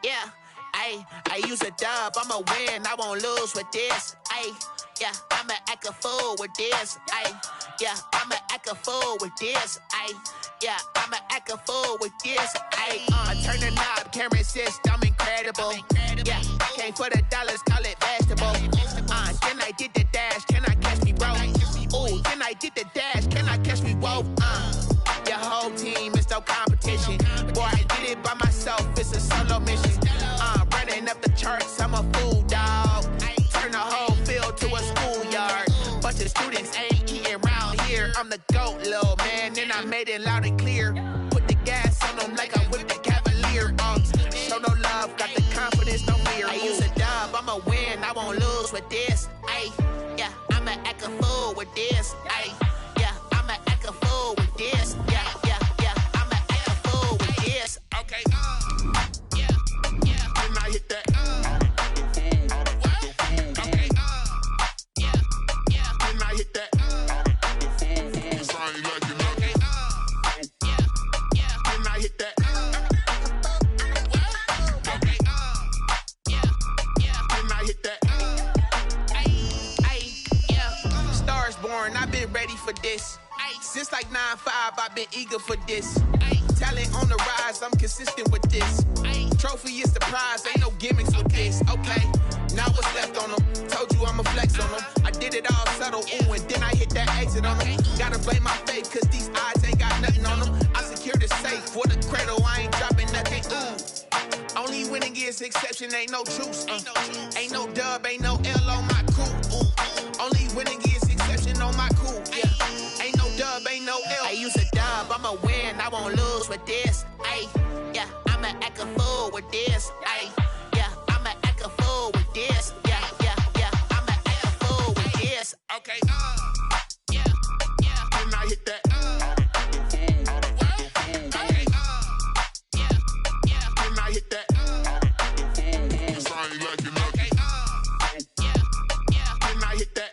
Yeah, I use a dub, I'ma win, I won't lose with this. Yeah, I'ma act a fool with this. Yeah, I'ma act a fool with this. Yeah, I'ma act a fool with this. I turn the knob, camera assist, I'm incredible. Yeah, came for the dollars, call it vegetable. Then I did the dash, can I catch me, bro? Ooh, then I did the dash, can I catch me, whoa? Your whole team is no competition. Boy, I did it by myself, it's a solo mission. Running up the charts, I'm a fool, dog. Turn the whole field to a schoolyard. Bunch of students ain't eating round here. I'm the GOAT, little man, and I made it loud and clear. Put the gas on them like I whipped the Cavalier. Show no love, got the confidence, no fear. I use a dub, I'ma win, I won't lose with this. Yeah, I'ma act a fool with this. Yeah, I'ma act a fool with this. Yeah, I'ma act a fool with this. Okay, yeah, and I hit that. Okay, yeah, and I hit that. I ain't like it, okay, yeah, and I hit that. Okay, yeah, and I hit that. Yeah, stars born, I've been ready for this. Since like 9-5, I've been eager for this. Talent on the rise, I'm consistent with this. Trophy is the prize, ain't no gimmicks with this. Okay, now what's left on them? Told you I'ma flex on them. I did it all subtle, ooh, and then I hit that exit on them. Gotta blame my faith, cause these odds ain't got nothing on them. I secured the safe for the cradle, I ain't dropping nothing, ooh. Only winning is exception, ain't no truce. Ain't no dub, ain't no L on my crew. Only winning is exception on my crew, yeah. Ain't no dub, ain't no L. I use a dub, I'ma win, I won't lose with this. Yeah, I'ma act a fool with this. Yeah, I'ma act a fool with this. Yeah, I'ma act a fool with this. Okay, yeah, and I hit that. Okay, yeah, and I hit that. I ain't like it, okay, yeah, and I hit that.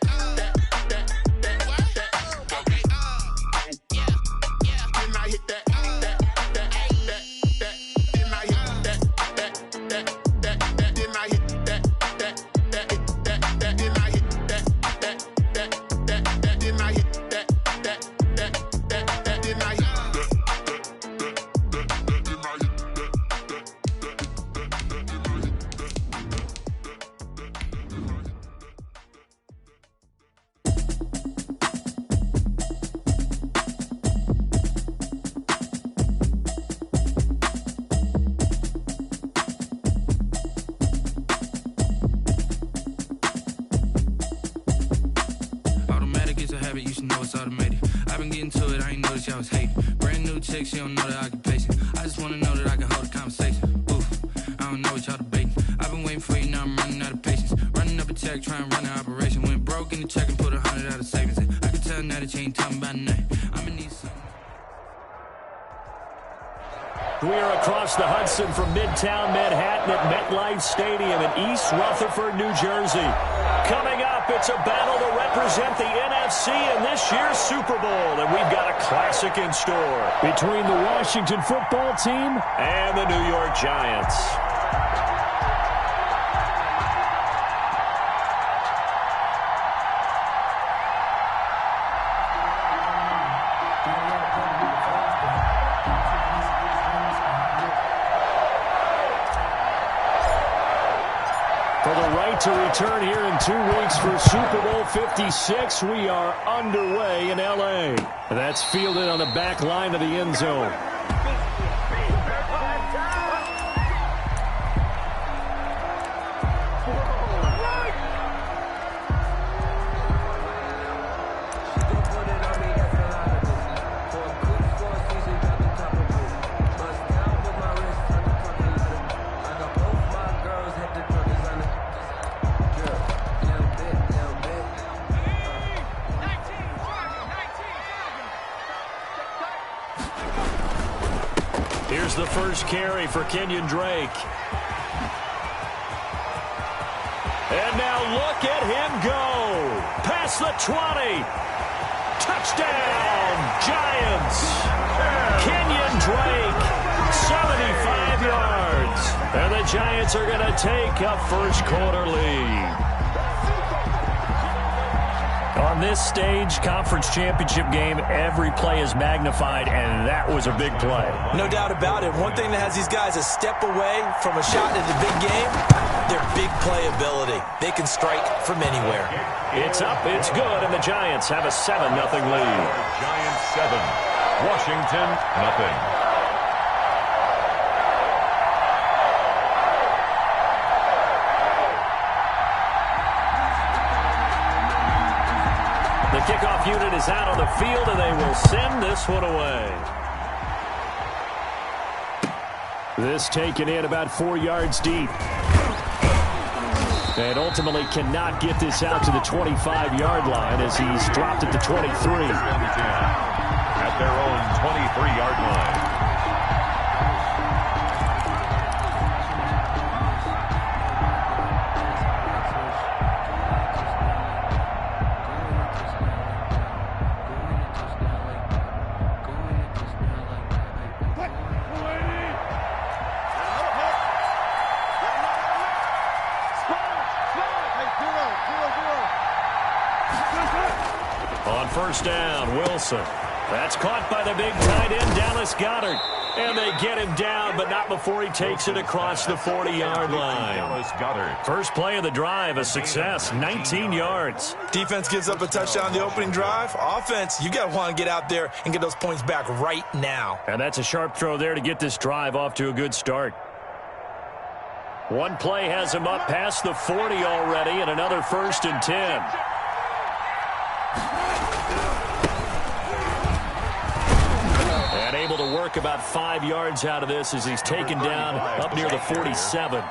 She don't know the occupation. I just wanna know that I can hold a conversation. Oof, I don't know what y'all debating. I've been waiting for you, now I'm running out of patience. Running up a check, trying to run an operation. Went broke in the check and put 100 out of savings in. I can tell now that you ain't talking about nothing. I'ma need something. We are across the Hudson from Midtown Manhattan at MetLife Stadium in East Rutherford, New Jersey. Coming up, it's a battle to represent the NFC in this year's Super Bowl, and we've got a classic in store between the Washington football team and the New York Giants. To return here in 2 weeks for Super Bowl 56. We are underway in L.A. That's fielded on the back line of the end zone. Here's the first carry for Kenyon Drake. And now look at him go. Past the 20. Touchdown, Giants. Kenyon Drake, 75 yards. And the Giants are going to take a first-quarter lead. On this stage, conference championship game, every play is magnified, and that was a big play. No doubt about it. One thing that has these guys a step away from a shot in the big game, their big play ability. They can strike from anywhere. It's up, it's good, and the Giants have a 7-0 lead. Giants 7, Washington 0. The kickoff unit is out on the field, and they will send this one away. This taken in about 4 yards deep. And ultimately cannot get this out to the 25-yard line as he's dropped at the 23. At their own 23-yard line. On first down, Wilson. That's caught by the big tight end, Dallas Goedert. And they get him down, but not before he takes it across the 40-yard line. Dallas Goedert. First play of the drive, a success, 19 yards. Defense gives up a touchdown the opening drive. Offense, you got to want to get out there and get those points back right now. And that's a sharp throw there to get this drive off to a good start. One play has him up past the 40 already, and another 1st and 10. And able to work about 5 yards out of this as he's taken down up near the 47.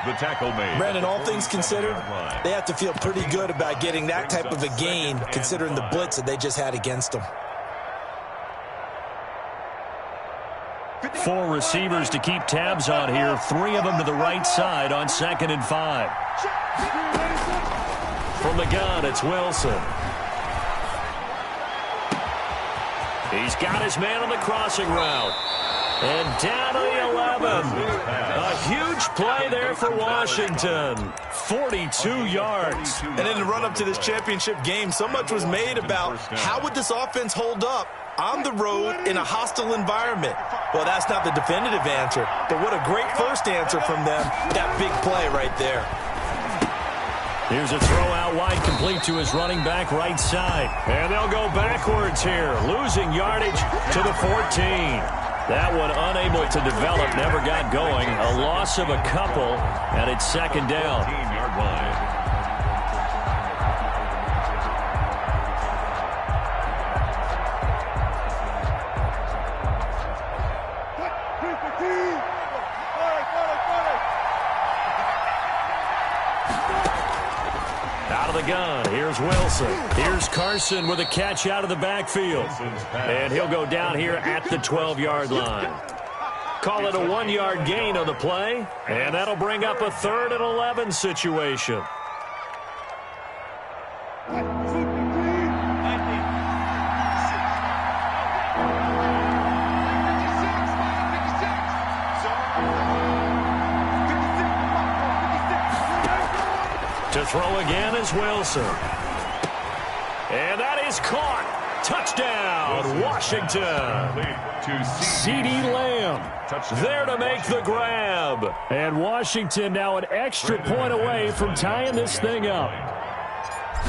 The tackle made. Brandon, all things considered, they have to feel pretty good about getting that type of a gain considering the blitz that they just had against them. 4 receivers to keep tabs on here. 3 of them to the right side on 2nd and 5. From the gun, it's Wilson. He's got his man on the crossing route. And down to the 11. A huge play there for Washington. 42 yards. And in the run-up to this championship game, so much was made about how would this offense hold up on the road in a hostile environment. Well, that's not the definitive answer, but what a great first answer from them. That big play right there. Here's a throw out wide, complete to his running back right side. And they'll go backwards here, losing yardage to the 14. That one unable to develop, never got going. A loss of a couple, and it's 2nd down. 15-yard line. Out of the gun, here's Wilson. Here's Carson with a catch out of the backfield. And he'll go down here at the 12-yard line. Call it a 1-yard gain on the play, and that'll bring up a 3rd and 11 situation. To throw again is Wilson. And that is caught. Touchdown, Washington. CeeDee Lamb there to make the grab. And Washington now an extra point away from tying this thing up.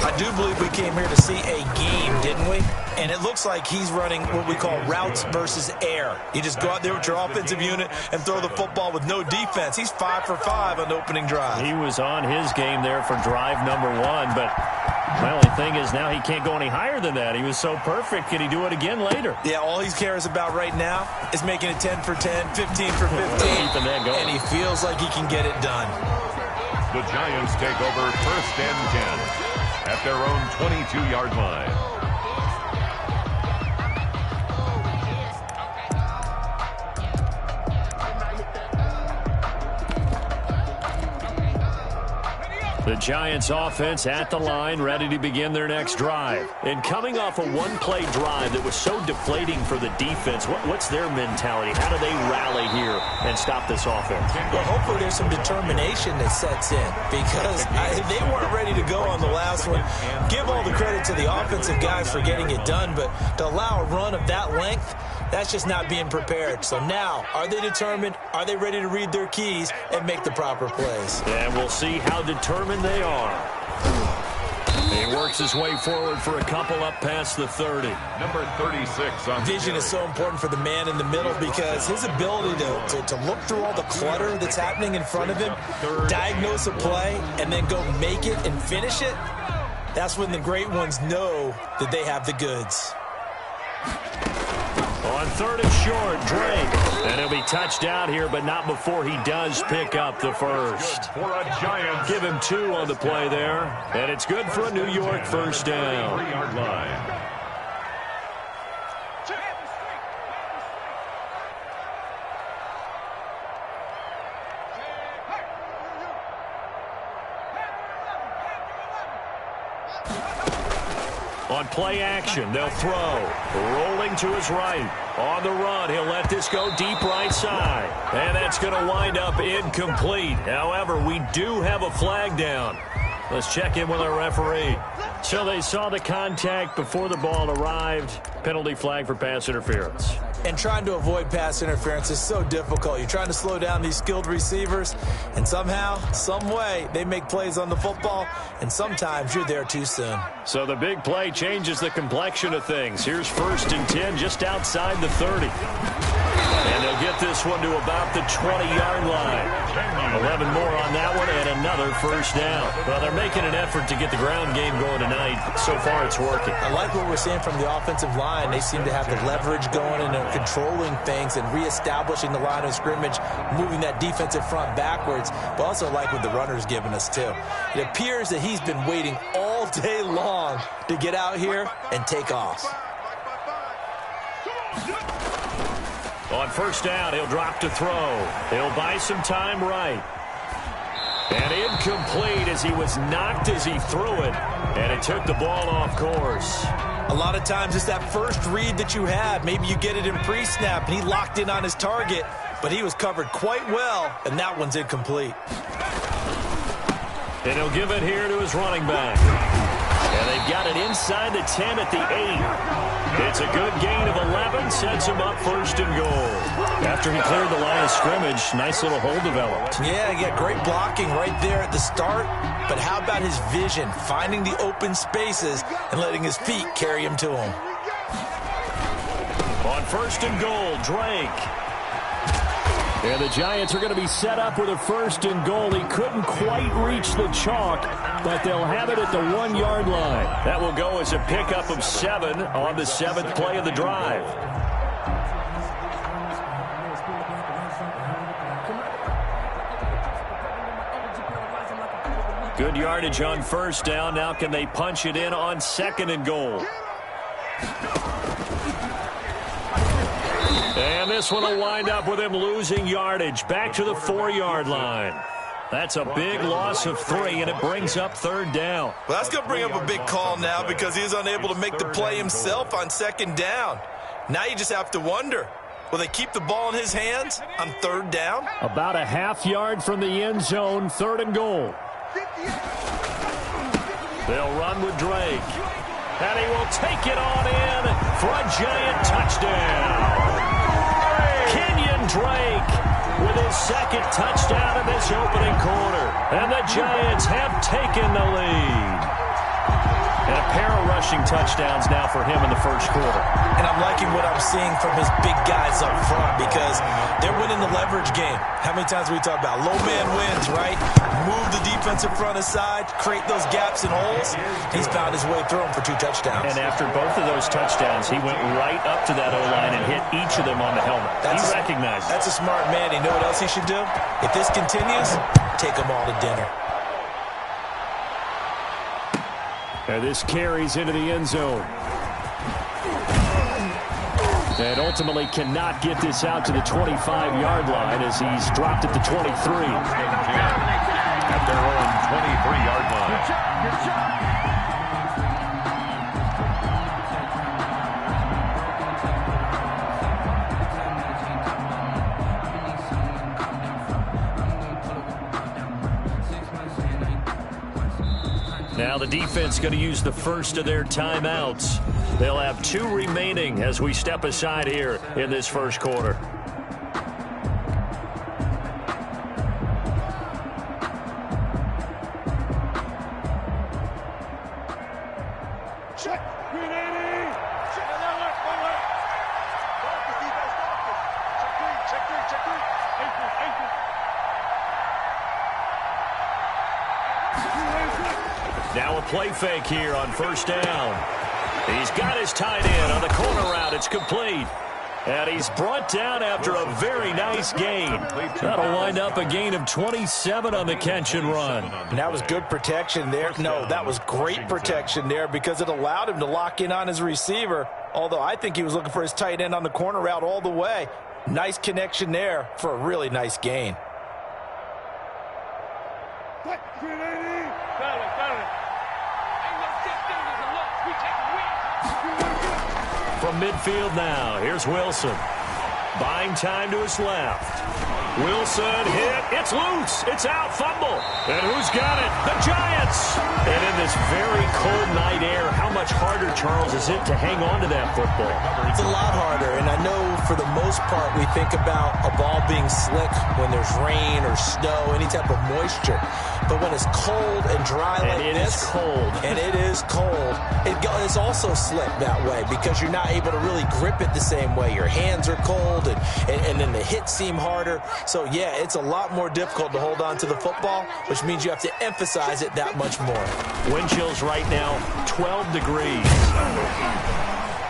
I do believe we came here to see a game, didn't we? And it looks like he's running what we call routes versus air. You just go out there with your offensive unit and throw the football with no defense. He's 5 for 5 on the opening drive. He was on his game there for drive number 1, but my only thing is now he can't go any higher than that. He was so perfect. Can he do it again later? Yeah, all he cares about right now is making it 10 for 10, 15 for 15, keeping that going. and he feels like he can get it done. The Giants take over 1st and 10 at their own 22-yard line. The Giants offense at the line, ready to begin their next drive. And coming off a one-play drive that was so deflating for the defense, what's their mentality? How do they rally here and stop this offense. Well, hopefully there's some determination that sets in because they weren't ready to go on the last one. Give all the credit to the offensive guys for getting it done, but to allow a run of that length, that's just not being prepared. So now, are they determined? Are they ready to read their keys and make the proper plays? And we'll see how determined they are. He works his way forward for a couple up past the 30. Number 36 on Vision is so important for the man in the middle because his ability to look through all the clutter that's happening in front of him, diagnose a play, and then go make it and finish it, that's when the great ones know that they have the goods. On third and short, Drake. And he'll be touched out here, but not before he does pick up the first. for a Giants. Give him 2 on the play there. And it's good for a New York first down. 3-yard line. On play action, they'll throw. Rolling to his right. On the run, he'll let this go deep right side. And that's going to wind up incomplete. However, we do have a flag down. Let's check in with our referee. So they saw the contact before the ball arrived. Penalty flag for pass interference. And trying to avoid pass interference is so difficult. You're trying to slow down these skilled receivers, and somehow, some way, they make plays on the football, and sometimes you're there too soon. So the big play changes the complexion of things. Here's 1st and 10 just outside the 30. And they'll get this one to about the 20-yard line. 11 more on that one and another first down. Well, they're making an effort to get the ground game going tonight. So far, it's working. I like what we're seeing from the offensive line. They seem to have the leverage going and they're controlling things and reestablishing the line of scrimmage, moving that defensive front backwards, but also like what the runner's giving us, too. It appears that he's been waiting all day long to get out here and take off. On first down, he'll drop to throw. He'll buy some time right. And incomplete as he was knocked as he threw it. And it took the ball off course. A lot of times it's that first read that you have. Maybe you get it in pre-snap and he locked in on his target, but he was covered quite well, and that one's incomplete. And he'll give it here to his running back. And they've got it inside the 10 at the 8. It's a good gain of 11, sets him up 1st and goal. After he cleared the line of scrimmage, nice little hole developed. Yeah, great blocking right there at the start. But how about his vision, finding the open spaces and letting his feet carry him to him? On 1st and goal, Drake. And the Giants are going to be set up with a 1st and goal. He couldn't quite reach the chalk, but they'll have it at the 1-yard line. That will go as a pickup of 7 on the 7th play of the drive. Good yardage on 1st down. Now can they punch it in on 2nd and goal? And this one will wind up with him losing yardage back to the 4-yard line. That's a big loss of 3, and it brings up 3rd down. Well, that's going to bring up a big call now because he is unable to make the play himself on 2nd down. Now you just have to wonder, will they keep the ball in his hands on 3rd down? About a half yard from the end zone, 3rd and goal. They'll run with Drake. And he will take it on in for a Giant touchdown. Drake with his 2nd touchdown in this opening quarter. And the Giants have taken the lead. And a pair of rushing touchdowns now for him in the 1st quarter. And I'm liking what I'm seeing from his big guys up front because they're winning the leverage game. How many times we talk about low man wins, right? Move the defensive front aside, create those gaps and holes. He's found his way through them for 2 touchdowns. And after both of those touchdowns, he went right up to that O-line and hit each of them on the helmet. He recognized it. That's a smart man. You know what else he should do? If this continues, take them all to dinner. And this carries into the end zone. And ultimately cannot get this out to the 25-yard line as he's dropped at the 23. At their own 23-yard line. Now the defense going to use the first of their timeouts. They'll have 2 remaining as we step aside here in this first quarter. Now a play fake here on first down. He's got his tight end on the corner route. It's complete. And he's brought down after a very nice gain. That'll wind up a gain of 27 on the catch and run. And that was good protection there. No, that was great protection there because it allowed him to lock in on his receiver. Although I think he was looking for his tight end on the corner route all the way. Nice connection there for a really nice gain. From midfield now, here's Wilson. Buying time to his left. Wilson hit. It's loose. It's out. Fumble. And who's got it? The Giants. And in this very cold night air, how much harder, Charles, is it to hang on to that football? It's a lot harder, and I know for the most part we think about a ball being slick when there's rain or snow, any type of moisture. But when it's cold and dry like this, and it is cold, it's also slick that way because you're not able to really grip it the same way. Your hands are cold, and then the hits seem harder. So, yeah, it's a lot more difficult to hold on to the football, which means you have to emphasize it that much more. Wind chills right now, 12 degrees.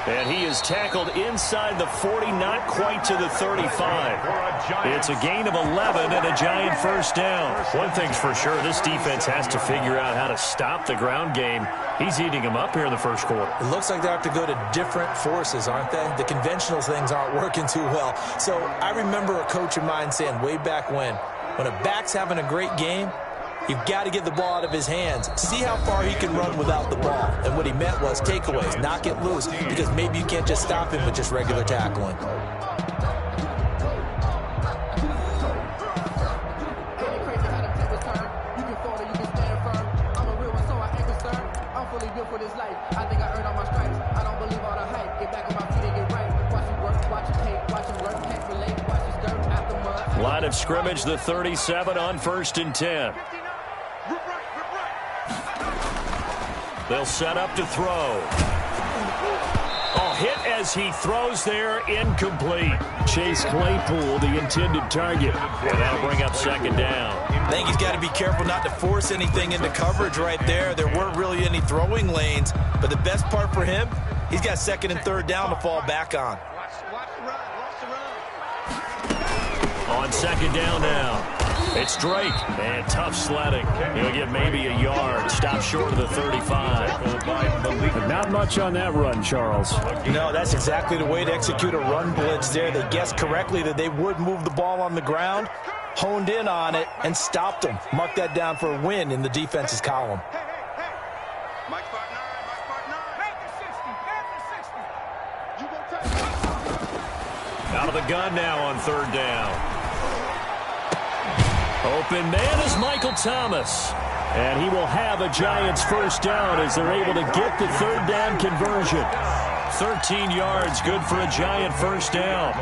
And he is tackled inside the 40, not quite to the 35. It's a gain of 11 and a Giant first down. One thing's for sure, this defense has to figure out how to stop the ground game. He's eating them up here in the first quarter. It looks like they have to go to different forces, aren't they? The conventional things aren't working too well. So I remember a coach of mine saying way back when a back's having a great game, you've got to get the ball out of his hands. See how far he can run without the ball. And what he meant was takeaways, knock it loose, because maybe you can't just stop him with just regular tackling. Line of scrimmage, the 37 on 1st and 10. They'll set up to throw. Oh, hit as he throws there, incomplete. Chase Claypool, the intended target. And that'll bring up 2nd down. I think he's got to be careful not to force anything into coverage right there. There weren't really any throwing lanes. But the best part for him, he's got 2nd and 3rd down to fall back on. On 2nd down now. It's Drake, and tough sledding. He'll get maybe a yard. Stop short of the 35. Not much on that run, Charles. No, that's exactly the way to execute a run blitz there. They guessed correctly that they would move the ball on the ground, honed in on it, and stopped them. Mark that down for a win in the defense's column. Out of the gun now on 3rd down. Open man is Michael Thomas. And he will have a Giants first down as they're able to get the 3rd down conversion. 13 yards, good for a Giant first down.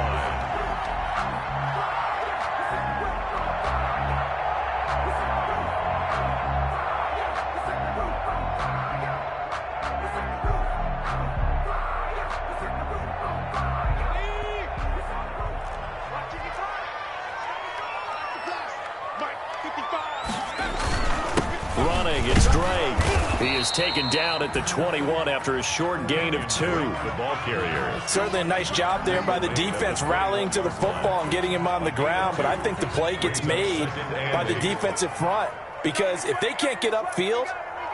Running, it's Drake. He is taken down at the 21 after a short gain of 2. The ball carrier. Certainly a nice job there by the defense rallying to the football and getting him on the ground, but I think the play gets made by the defensive front because if they can't get upfield,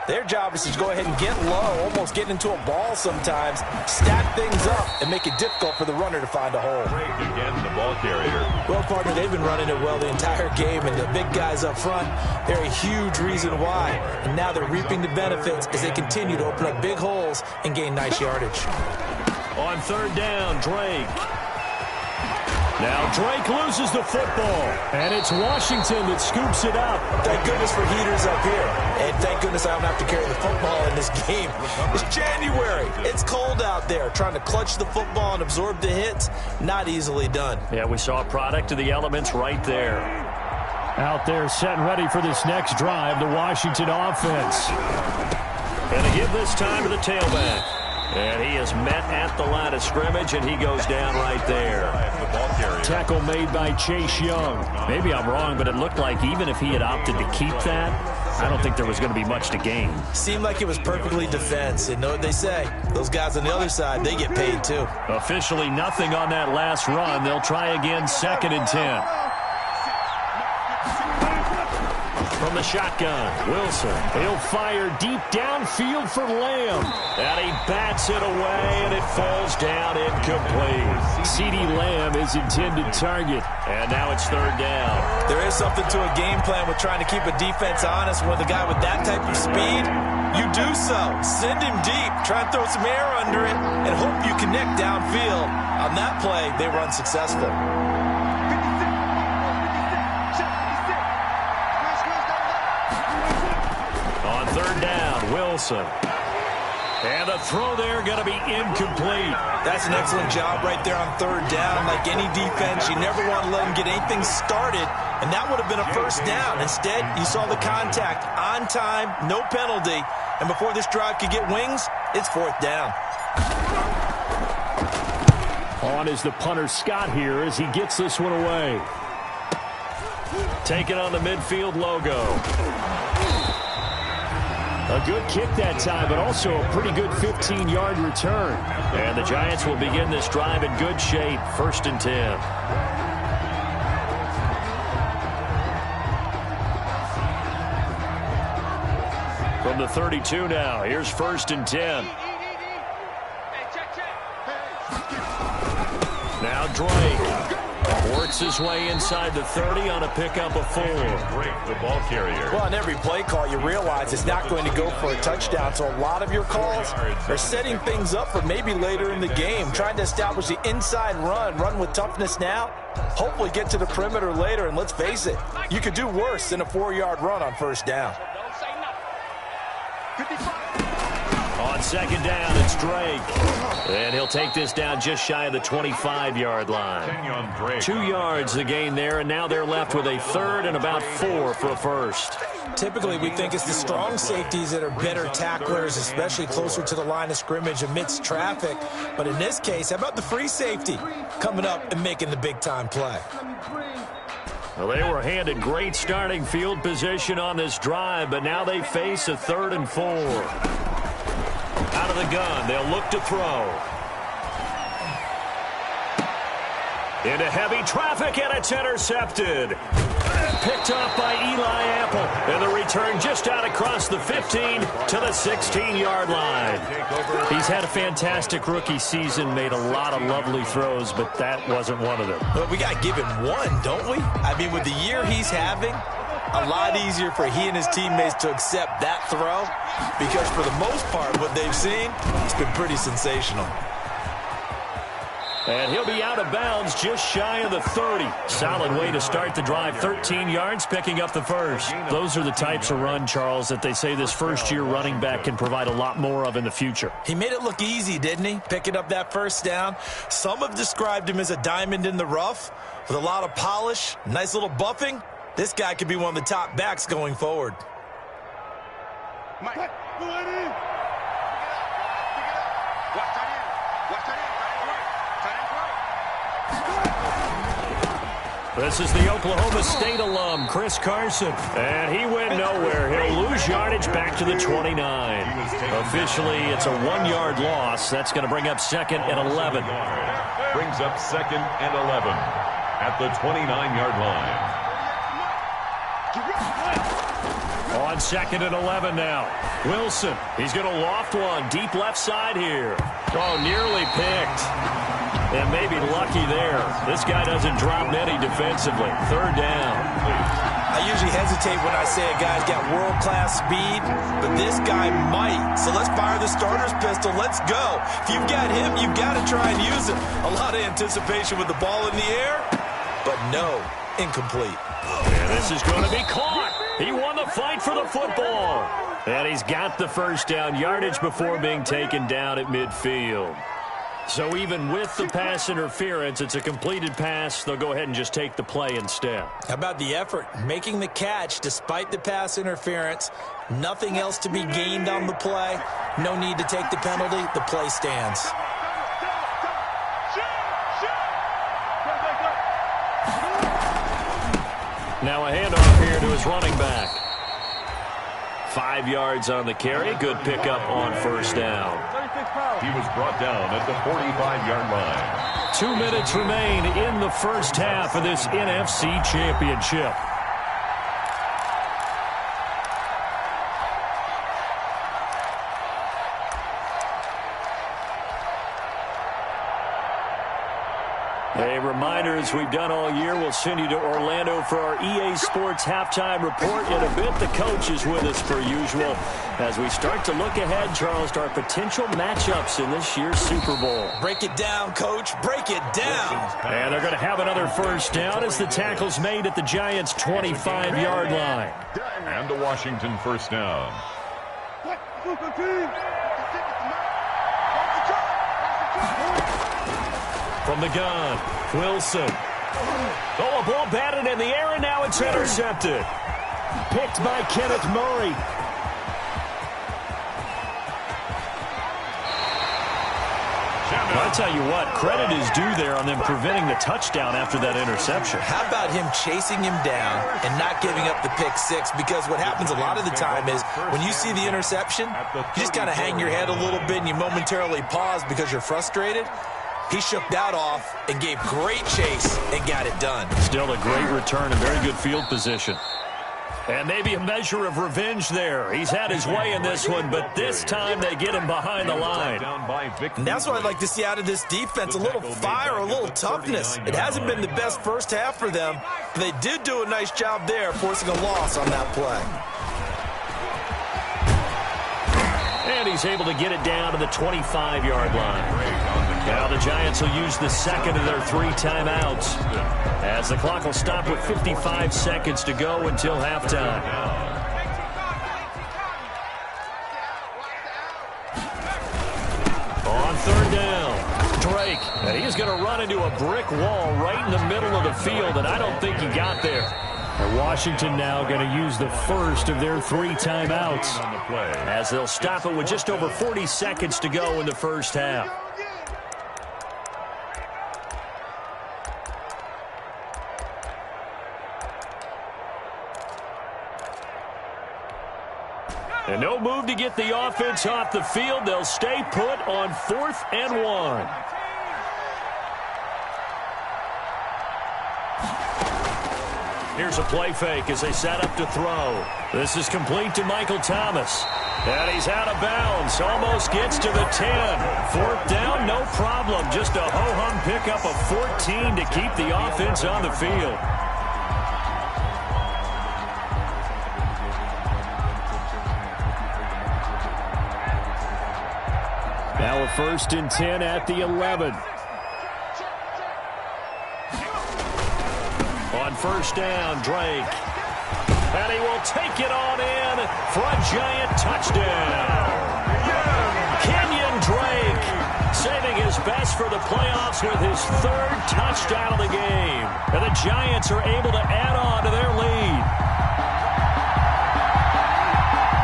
their job is to go ahead and get low, almost get into a ball sometimes, stack things up, and make it difficult for the runner to find a hole. Drake again, the ball carrier. Well, partner, they've been running it well the entire game, and the big guys up front, they're a huge reason why. And now they're reaping the benefits as they continue to open up big holes and gain nice yardage. On 3rd down, Drake. Now Drake loses the football, and it's Washington that scoops it up. Thank goodness for heaters up here, and thank goodness I don't have to carry the football in this game. It's January. It's cold out there. Trying to clutch the football and absorb the hits, not easily done. Yeah, we saw a product of the elements right there. Out there set and ready for this next drive, the Washington offense. And to give this time to the tailback. And he is met at the line of scrimmage, and he goes down right there. Tackle made by Chase Young. Maybe I'm wrong, but it looked like even if he had opted to keep that, I don't think there was going to be much to gain. Seemed like it was perfectly defense. And know what they say? Those guys on the other side, they get paid too. Officially nothing on that last run. They'll try again, 2nd and 10. From the shotgun, Wilson. He'll fire deep downfield for Lamb. And he bats it away, and it falls down incomplete. CeeDee Lamb is intended target. And now it's 3rd down. There is something to a game plan with trying to keep a defense honest with a guy with that type of speed. You do so. Send him deep. Try and throw some air under it and hope you connect downfield. On that play, they were unsuccessful. On 3rd down, Wilson. And the throw there going to be incomplete. That's an excellent job right there on 3rd down. Like any defense, you never want to let them get anything started, and that would have been a 1st down. Instead, you saw the contact on time, no penalty, and before this drive could get wings, it's 4th down. On is the punter Scott here as he gets this one away. Taking on the midfield logo. A good kick that time, but also a pretty good 15-yard return. And the Giants will begin this drive in good shape, 1st and 10. From the 32 now, here's 1st and 10. Now Drake works his way inside the 30 on a pickup of 4. Drake, the ball carrier. Well, on every play call, you realize it's not going to go for a touchdown, so a lot of your calls are setting things up for maybe later in the game, trying to establish the inside run with toughness now, hopefully get to the perimeter later, and let's face it, you could do worse than a 4-yard run on 1st down. On 2nd down, it's Drake. And he'll take this down just shy of the 25-yard line. 2 yards the gain there, and now they're left with a 3rd and about 4 for a 1st. Typically, we think it's the strong safeties that are better tacklers, especially closer to the line of scrimmage amidst traffic. But in this case, how about the free safety coming up and making the big-time play? Well, they were handed great starting field position on this drive, but now they face a 3rd and 4. Out of the gun, they'll look to throw. Into heavy traffic, and it's intercepted. Picked off by Eli Apple. And the return just out across the 15 to the 16-yard line. He's had a fantastic rookie season, made a lot of lovely throws, but that wasn't one of them. But we got to give him one, don't we? I mean, with the year he's having, a lot easier for he and his teammates to accept that throw, because for the most part, what they've seen, it's been pretty sensational. And he'll be out of bounds just shy of the 30. Solid way to start the drive. 13 yards, picking up the 1st. Those are the types of run, Charles, that they say this first-year running back can provide a lot more of in the future. He made it look easy, didn't he? Picking up that 1st down. Some have described him as a diamond in the rough with a lot of polish, nice little buffing. This guy could be one of the top backs going forward. This is the Oklahoma State alum, Chris Carson. And he went nowhere. He'll lose yardage back to the 29. Officially, it's a 1-yard loss. That's going to bring up 2nd and 11. Brings up 2nd and 11 at the 29-yard line. On 2nd and 11 now. Wilson, he's going to loft one deep left side here. Oh, nearly picked. And maybe lucky there. This guy doesn't drop many defensively. 3rd down. I I usually hesitate when I say a guy's got world-class speed, but this guy might. So let's fire the starter's pistol. Let's go. If you've got him, you've got to try and use him. A lot of anticipation with the ball in the air, but no, incomplete. And this is going to be caught. He won the fight for the football. And he's got the first down yardage before being taken down at midfield. So even with the pass interference, it's a completed pass. They'll go ahead and just take the play instead. How about the effort? Making the catch despite the pass interference. Nothing else to be gained on the play. No need to take the penalty. The play stands. Now a handoff here to his running back. 5 yards on the carry. Good pickup on first down. He was brought down at the 45-yard line. 2 minutes remain in the first half of this NFC Championship. A reminder, as we've done all year, we'll send you to Orlando for our EA Sports halftime report. In a bit, the coach is with us per usual as we start to look ahead, Charles, to our potential matchups in this year's Super Bowl. Break it down, Coach. Break it down. And they're going to have another first down as the tackle's made at the Giants' 25-yard line. And a Washington first down. From the gun, Wilson. Oh, a ball batted in the air, and now it's intercepted. Picked by Kenneth Murray. I'll tell you what, credit is due there on them preventing the touchdown after that interception. How about him chasing him down and not giving up the pick six? Because what happens a lot of the time is when you see the interception, you just kind of hang your head a little bit and you momentarily pause because you're frustrated. He shook that off and gave great chase and got it done. Still a great return and very good field position. And maybe a measure of revenge there. He's had his way in this one, but this time they get him behind the line. And that's what I'd like to see out of this defense, a little fire, a little toughness. It hasn't been the best first half for them, but they did do a nice job there, forcing a loss on that play. And he's able to get it down to the 25-yard line. Now the Giants will use the second of their 3 timeouts, as the clock will stop with 55 seconds to go until halftime. On third down, Drake. And he's going to run into a brick wall right in the middle of the field, and I don't think he got there. And Washington now going to use the first of their 3 timeouts, as they'll stop it with just over 40 seconds to go in the first half. And no move to get the offense off the field. They'll stay put on 4th and 1. Here's a play fake as they set up to throw. This is complete to Michael Thomas. And he's out of bounds. Almost gets to the 10. 4th down, no problem. Just a ho-hum pickup of 14 to keep the offense on the field. Now a 1st and 10 at the 11. On first down, Drake. And he will take it on in for a Giant touchdown. Kenyon Drake saving his best for the playoffs with his 3rd touchdown of the game. And the Giants are able to add on to their lead.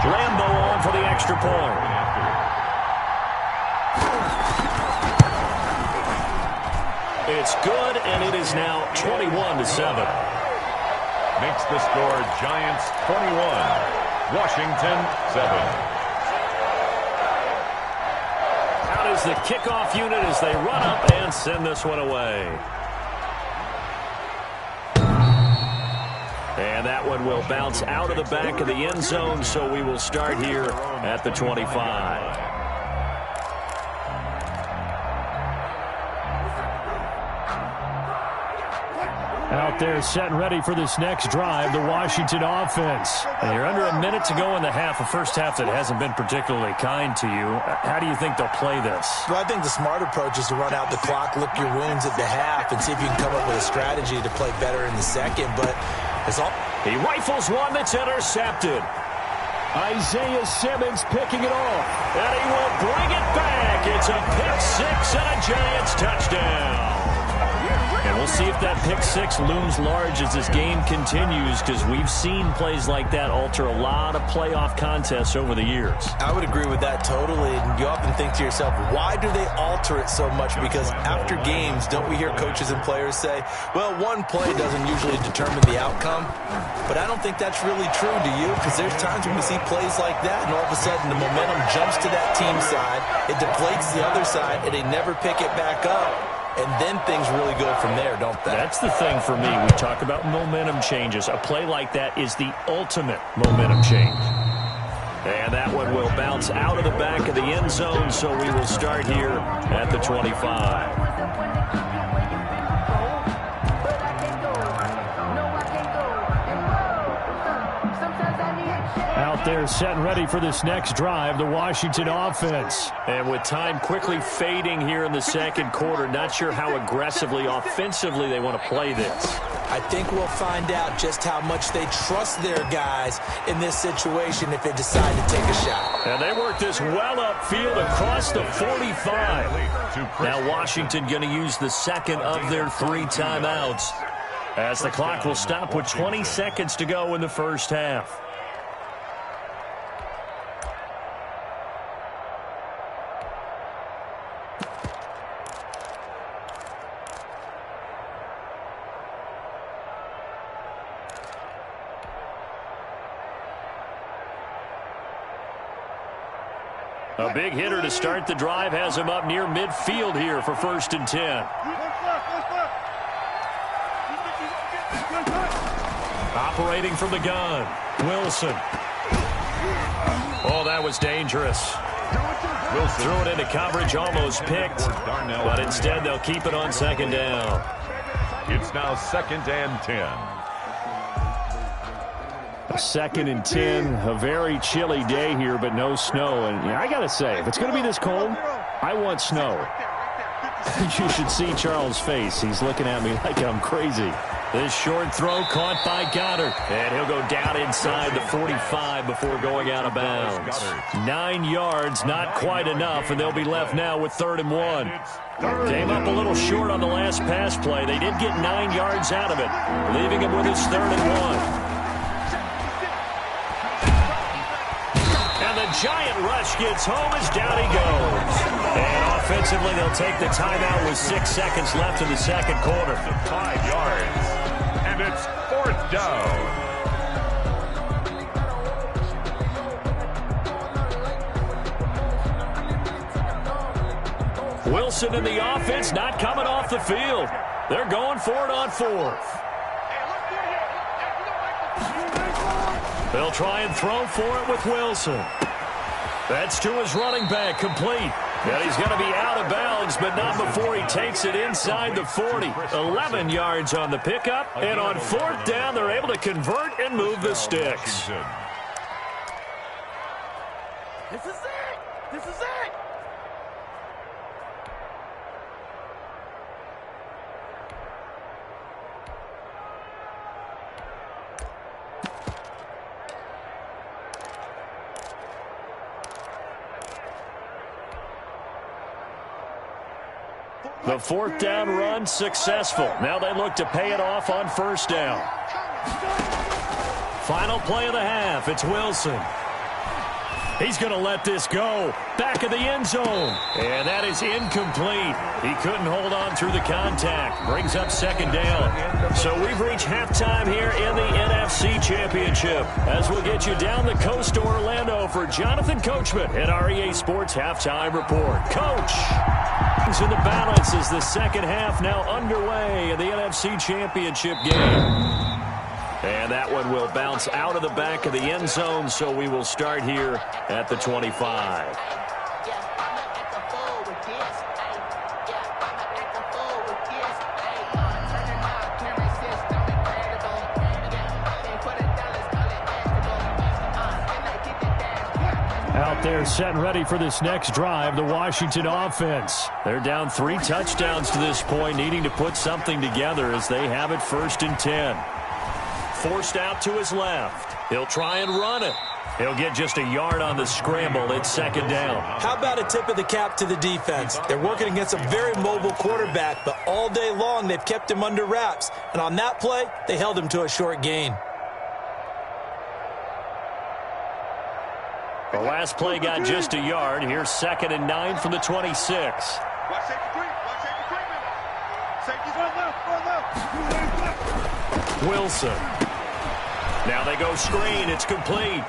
Lambo on for the extra point. It's good, and it is now 21-7. Makes the score Giants 21, Washington 7. Out is the kickoff unit as they run up and send this one away. And that one will bounce out of the back of the end zone, so we will start here at the 25. Out Out there set and ready for this next drive, the Washington offense. And you're under a minute to go in the half, a first half that hasn't been particularly kind to you. How do you think they'll play this? Well, I think the smart approach is to run out the clock, lick your wounds at the half, and see if you can come up with a strategy to play better in the second. But it's all... He rifles one that's intercepted. Isaiah Simmons picking it off. And he will bring it back. It's a pick six and a Giants touchdown. And we'll see if that pick six looms large as this game continues, because we've seen plays like that alter a lot of playoff contests over the years. I would agree with that totally. And you often think to yourself, why do they alter it so much? Because after games, don't we hear coaches and players say, well, one play doesn't usually determine the outcome? But I don't think that's really true, do you? Because there's times when we see plays like that, and all of a sudden the momentum jumps to that team side, it deflates the other side, and they never pick it back up. And then things really go from there, don't they? That's the thing for me. We talk about momentum changes. A play like that is the ultimate momentum change. And that one will bounce out of the back of the end zone, so we will start here at the 25. Out there set and ready for this next drive, the Washington offense. And with time quickly fading here in the second quarter, not sure how aggressively, offensively they want to play this. I think we'll find out just how much they trust their guys in this situation if they decide to take a shot. And they work this well upfield across the 45. Now Washington going to use the second of their 3 timeouts, as the clock will stop with 20 seconds to go in the first half. A big hitter to start the drive has him up near midfield here for 1st and 10. Operating from the gun, Wilson. Oh, that was dangerous. Wilson threw it into coverage, almost picked, but instead they'll keep it on 2nd down. It's now 2nd and 10. A 2nd and 10, a very chilly day here, but no snow. And I got to say, if it's going to be this cold, I want snow. You should see Charles' face. He's looking at me like I'm crazy. This short throw caught by Goddard. And he'll go down inside the 45 before going out of bounds. 9 yards, not quite enough, and they'll be left now with 3rd and 1. Came up a little short on the last pass play. They did get 9 yards out of it, leaving him with his 3rd and 1. Giant rush gets home as down he goes. And offensively, they'll take the timeout with 6 seconds left in the second quarter. 5 yards. And it's 4th down. Wilson and the offense not coming off the field. They're going for it on 4th. They'll try and throw for it with Wilson. That's to his running back, complete. And he's going to be out of bounds, but not before he takes it inside the 40. 11 yards on the pickup, and on 4th down, they're able to convert and move the sticks. This is it! This is it! The 4th down run successful. Now they look to pay it off on 1st down. Final play of the half. It's Wilson. He's going to let this go. Back of the end zone. And that is incomplete. He couldn't hold on through the contact. Brings up 2nd down. So we've reached halftime here in the NFC Championship, as we'll get you down the coast to Orlando for Jonathan Coachman at REA Sports Halftime Report. Coach! In the balance as the second half now underway in the NFC Championship game. And that one will bounce out of the back of the end zone, so we will start here at the 25. out there setting ready for this next drive, the Washington offense. They're down 3 touchdowns to this point, needing to put something together as they have it 1st and 10. Forced out to his left. He'll try and run it. He'll get just a yard on the scramble. It's 2nd down. How about a tip of the cap to the defense? They're working against a very mobile quarterback, but all day long they've kept him under wraps. And on that play, they held him to a short gain. The last play got just a yard. Here's 2nd and 9 from the 26. Wilson. Now they go screen. It's complete.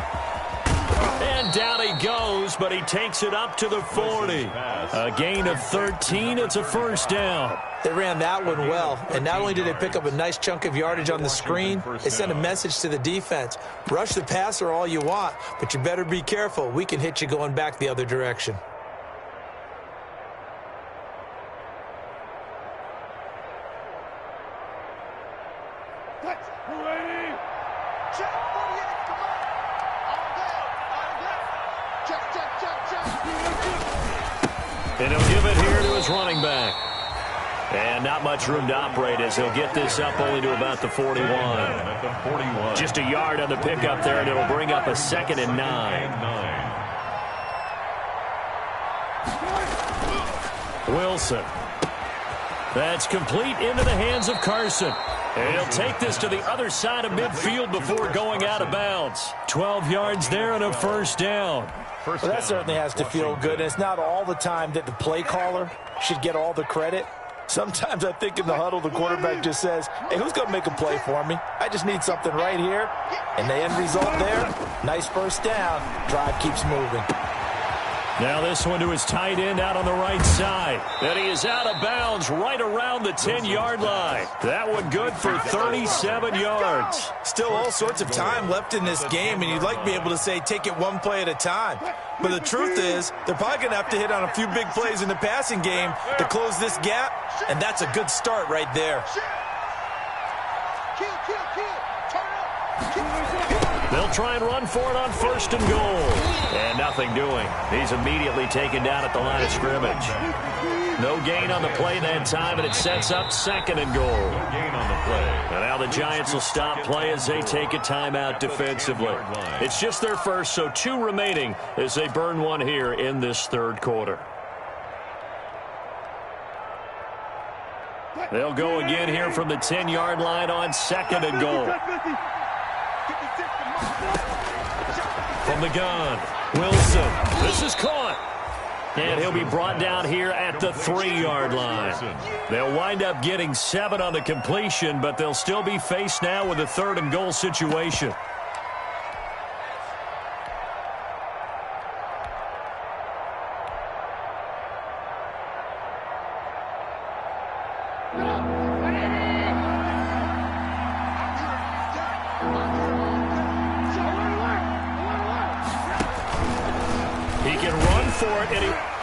And down he goes, but he takes it up to the 40. A gain of 13. It's a 1st down. They ran that one well, and not only did they pick up a nice chunk of yardage on the screen, they sent a message to the defense. Rush the passer all you want, but you better be careful. We can hit you going back the other direction. And he'll give it here to his running back. And not much room to operate as he'll get this up only to about the 41. Just a yard on the pickup there, and it'll bring up a 2nd and 9. Wilson. That's complete into the hands of Carson. And he'll take this to the other side of midfield before going out of bounds. 12 yards there and a 1st down. Well, that certainly has to feel good. And it's not all the time that the play caller should get all the credit. Sometimes I think in the huddle, the quarterback just says, hey, who's going to make a play for me? I just need something right here. And the end result there, nice 1st down. Drive keeps moving. Now this one to his tight end out on the right side. And he is out of bounds right around the 10-yard line. That one good for 37 yards. Still all sorts of time left in this game, and you'd like to be able to say take it one play at a time. But the truth is, they're probably going to have to hit on a few big plays in the passing game to close this gap, and that's a good start right there. They'll try and run for it on 1st and goal. And nothing doing. He's immediately taken down at the line of scrimmage. No gain on the play that time, and it sets up 2nd and goal. Gain on the play. And now the Giants will stop play as they take a timeout defensively. It's just their first, so 2 remaining as they burn one here in this 3rd quarter. They'll go again here from the 10-yard line on 2nd and goal. From the gun, Wilson. This is caught. And he'll be brought down here at the 3-yard line. They'll wind up getting 7 on the completion, but they'll still be faced now with a 3rd and goal situation.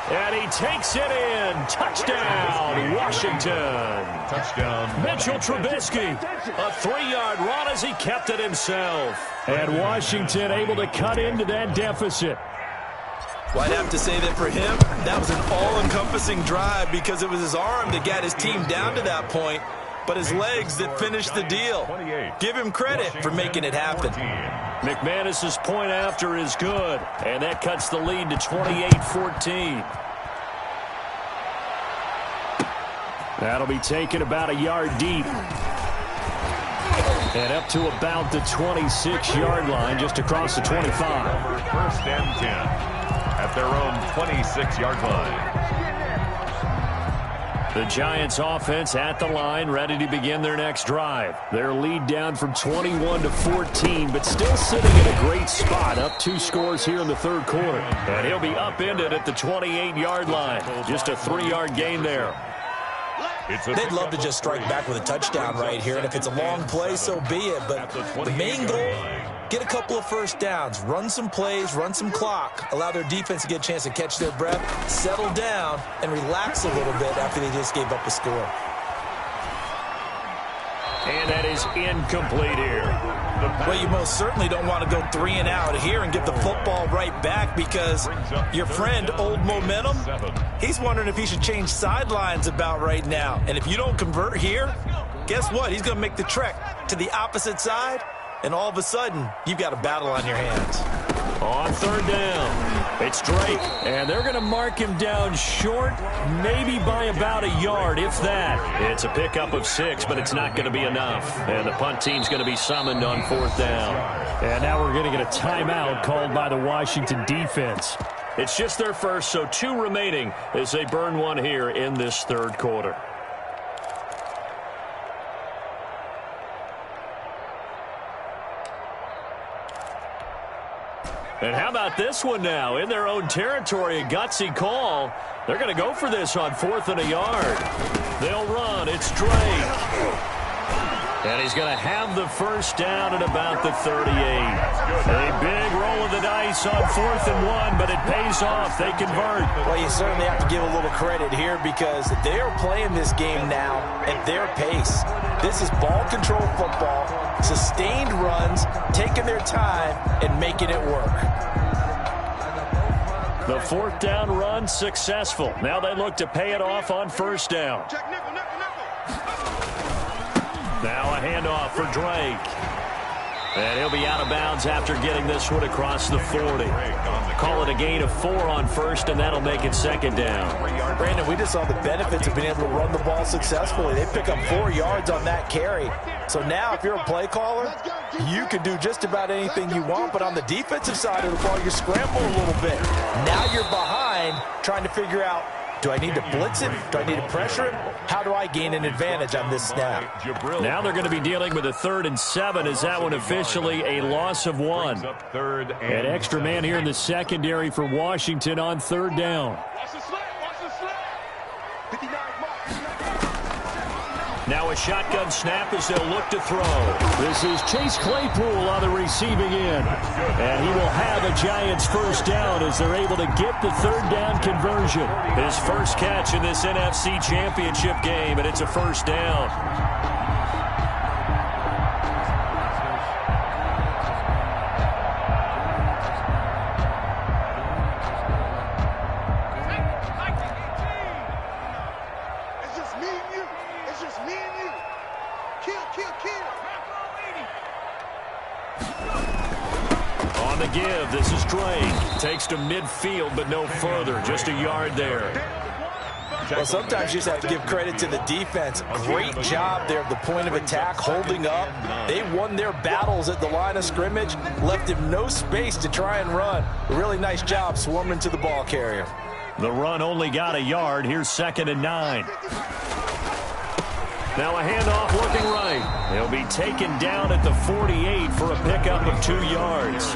And he takes it in. Touchdown, Washington. Touchdown. Mitchell Trubisky, a 3-yard run as he kept it himself. And Washington able to cut into that deficit. Well, I'd have to say that for him, that was an all-encompassing drive because it was his arm that got his team down to that point, but his legs that finished the deal. Give him credit for making it happen. McManus's point after is good, and that cuts the lead to 28-14. That'll be taken about a yard deep. And up to about the 26-yard line, just across the 25. 1st and 10 at their own 26-yard line. The Giants offense at the line, ready to begin their next drive. Their lead down from 21-14, but still sitting in a great spot, up 2 scores here in the 3rd quarter. And he'll be upended at the 28-yard line. Just a 3-yard gain there. They'd love to just strike back with a touchdown right here, and if it's a long play, so be it. But the main goal, get a couple of 1st downs, run some plays, run some clock, allow their defense to get a chance to catch their breath, settle down, and relax a little bit after they just gave up a score. And that is incomplete here. The Well, you most certainly don't want to go 3 and out here and give the football right back, because your friend, Old Momentum, he's wondering if he should change sidelines about right now. And if you don't convert here, guess what? He's going to make the trek to the opposite side, and all of a sudden, you've got a battle on your hands. On third down, it's Drake, and they're going to mark him down short, maybe by about a yard, if that. It's a pickup of 6, but it's not going to be enough. And the punt team's going to be summoned on fourth down. And now we're going to get a timeout called by the Washington defense. It's just their first, so 2 remaining as they burn one here in this third quarter. And how about this one now? In their own territory, a gutsy call. They're going to go for this on 4th and a yard. They'll run. It's Drake. And he's going to have the first down at about the 38. A big roll of the dice on 4th and 1, but it pays off. They convert. Well, you certainly have to give a little credit here, because they are playing this game now at their pace. This is ball control football, sustained runs, taking their time and making it work. The 4th down run successful. Now they look to pay it off on first down. Now a handoff for Drake. And he'll be out of bounds after getting this one across the 40. Call it a gain of 4 on first, and that'll make it second down. Brandon, we just saw the benefits of being able to run the ball successfully. They pick up 4 yards on that carry. So now if you're a play caller, you can do just about anything you want, but on the defensive side of the ball, you scramble a little bit. Now you're behind trying to figure out, do I need to blitz him? Do I need to pressure him? How do I gain an advantage on this snap? Now they're going to be dealing with a 3rd and 7. Is that one officially a loss of 1? An extra man here in the secondary for Washington on 3rd down. Now a shotgun snap as they'll look to throw. This is Chase Claypool on the receiving end. And he will have a Giants first down as they're able to get the 3rd down conversion. His first catch in this NFC Championship game, and it's a first down. On the give, this is Drake. Takes to midfield, but no further. Just a yard there. Well, sometimes you just have to give credit to the defense. Great job there at the point of attack, holding up. They won their battles at the line of scrimmage, left him no space to try and run. A really nice job swarming to the ball carrier. The run only got a yard. Here's 2nd and 9. Now a handoff looking right. He'll be taken down at the 48 for a pickup of 2 yards.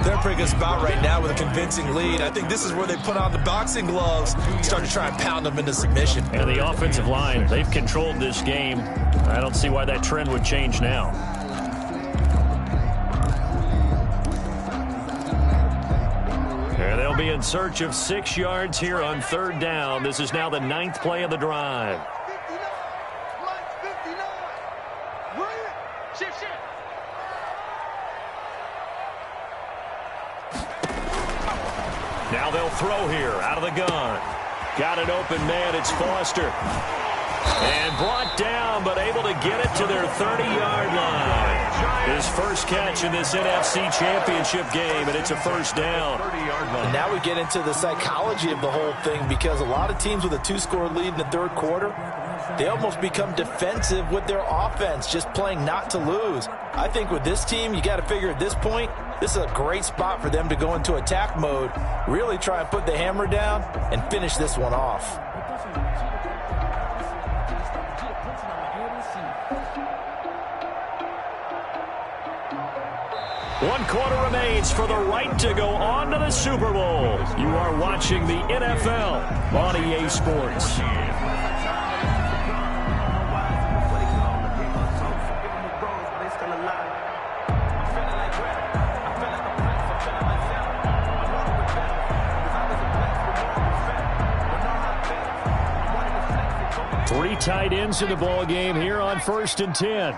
They're in a pretty good spot right now with a convincing lead. I think this is where they put on the boxing gloves, start to try and pound them into submission. And the offensive line, they've controlled this game. I don't see why that trend would change now. And they'll be in search of 6 yards here on 3rd down. This is now the 9th play of the drive. Now they'll throw here out of the gun. Got an open man. It's Foster. And brought down, but able to get it to their 30-yard line. His first catch in this NFC Championship game, and it's a first down. And now we get into the psychology of the whole thing, because a lot of teams with a 2-score lead in the 3rd quarter, they almost become defensive with their offense, just playing not to lose. I think with this team, you got to figure at this point, this is a great spot for them to go into attack mode, really try and put the hammer down and finish this one off. One quarter remains for the right to go on to the Super Bowl. You are watching the NFL on EA Sports. Three tight ends in the ball game here on 1st and 10.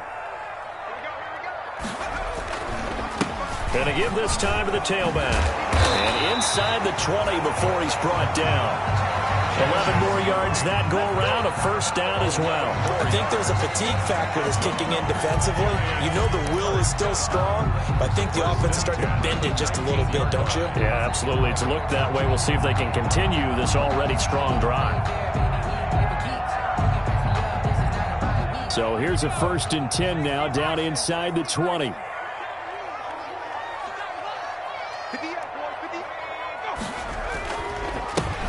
Gonna give this time to the tailback. And inside the 20 before he's brought down. 11 more yards that go around, a first down as well. I think there's a fatigue factor that's kicking in defensively. You know the will is still strong, but I think the offense is starting to bend it just a little bit, don't you? Yeah, absolutely. It's looked that way. We'll see if they can continue this already strong drive. So here's a 1st and 10 now, down inside the 20.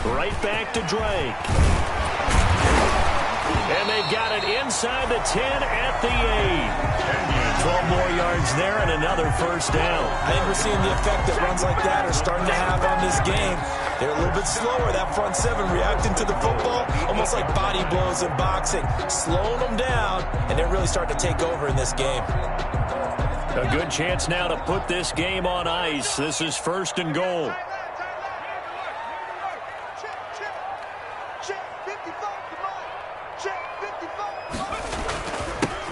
Right back to Drake. And they've got it inside the 10 at the 8. 12 more yards there and another first down. I think we're seeing the effect that runs like that are starting to have on this game. They're a little bit slower, that front 7 reacting to the football, almost like body blows in boxing, slowing them down, and they're really starting to take over in this game. A good chance now to put this game on ice. This is 1st and goal.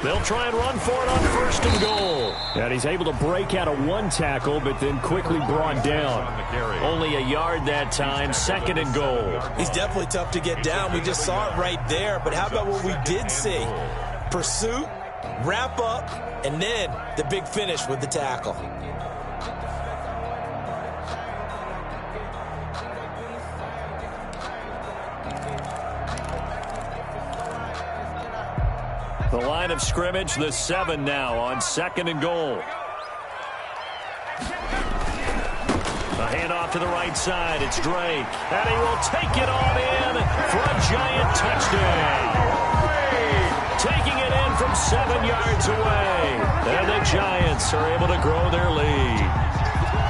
They'll try and run for it on 1st and goal. And he's able to break out of 1 tackle, but then quickly brought down. Only a yard that time, 2nd and goal. He's definitely tough to get down. We just saw it right there. But how about what we did see? Pursuit, wrap up, and then the big finish with the tackle. The line of scrimmage, the 7 now on 2nd and goal. A handoff to the right side. It's Drake. And he will take it on in for a giant touchdown. Taking it in from 7 yards away. And the Giants are able to grow their lead.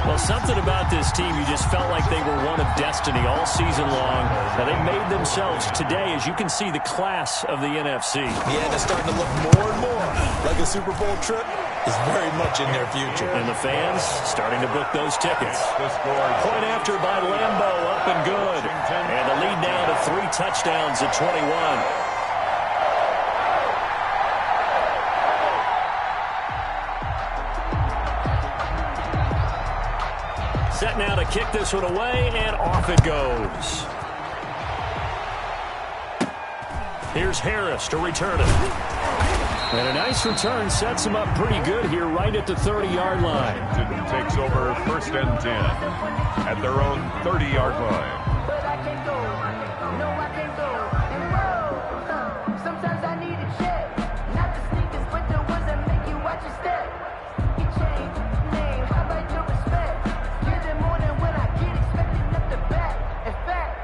Well, something about this team, you just felt like they were one of destiny all season long. Now, they made themselves today, as you can see, the class of the NFC. Yeah, they're starting to look more and more like a Super Bowl trip is very much in their future. And the fans starting to book those tickets. Point after by Lambeau, up and good. And the lead now to 3 touchdowns at 21. Set now to kick this one away, and off it goes. Here's Harris to return it. And a nice return sets him up pretty good here right at the 30-yard line. Takes over 1st and 10 at their own 30-yard line. But I can't go. No, I can't go. Sometimes I need a check. Not the sneakers, but the ones that make you watch your step. You change name, how about your respect? Give them more than when I get expected up the back. In fact,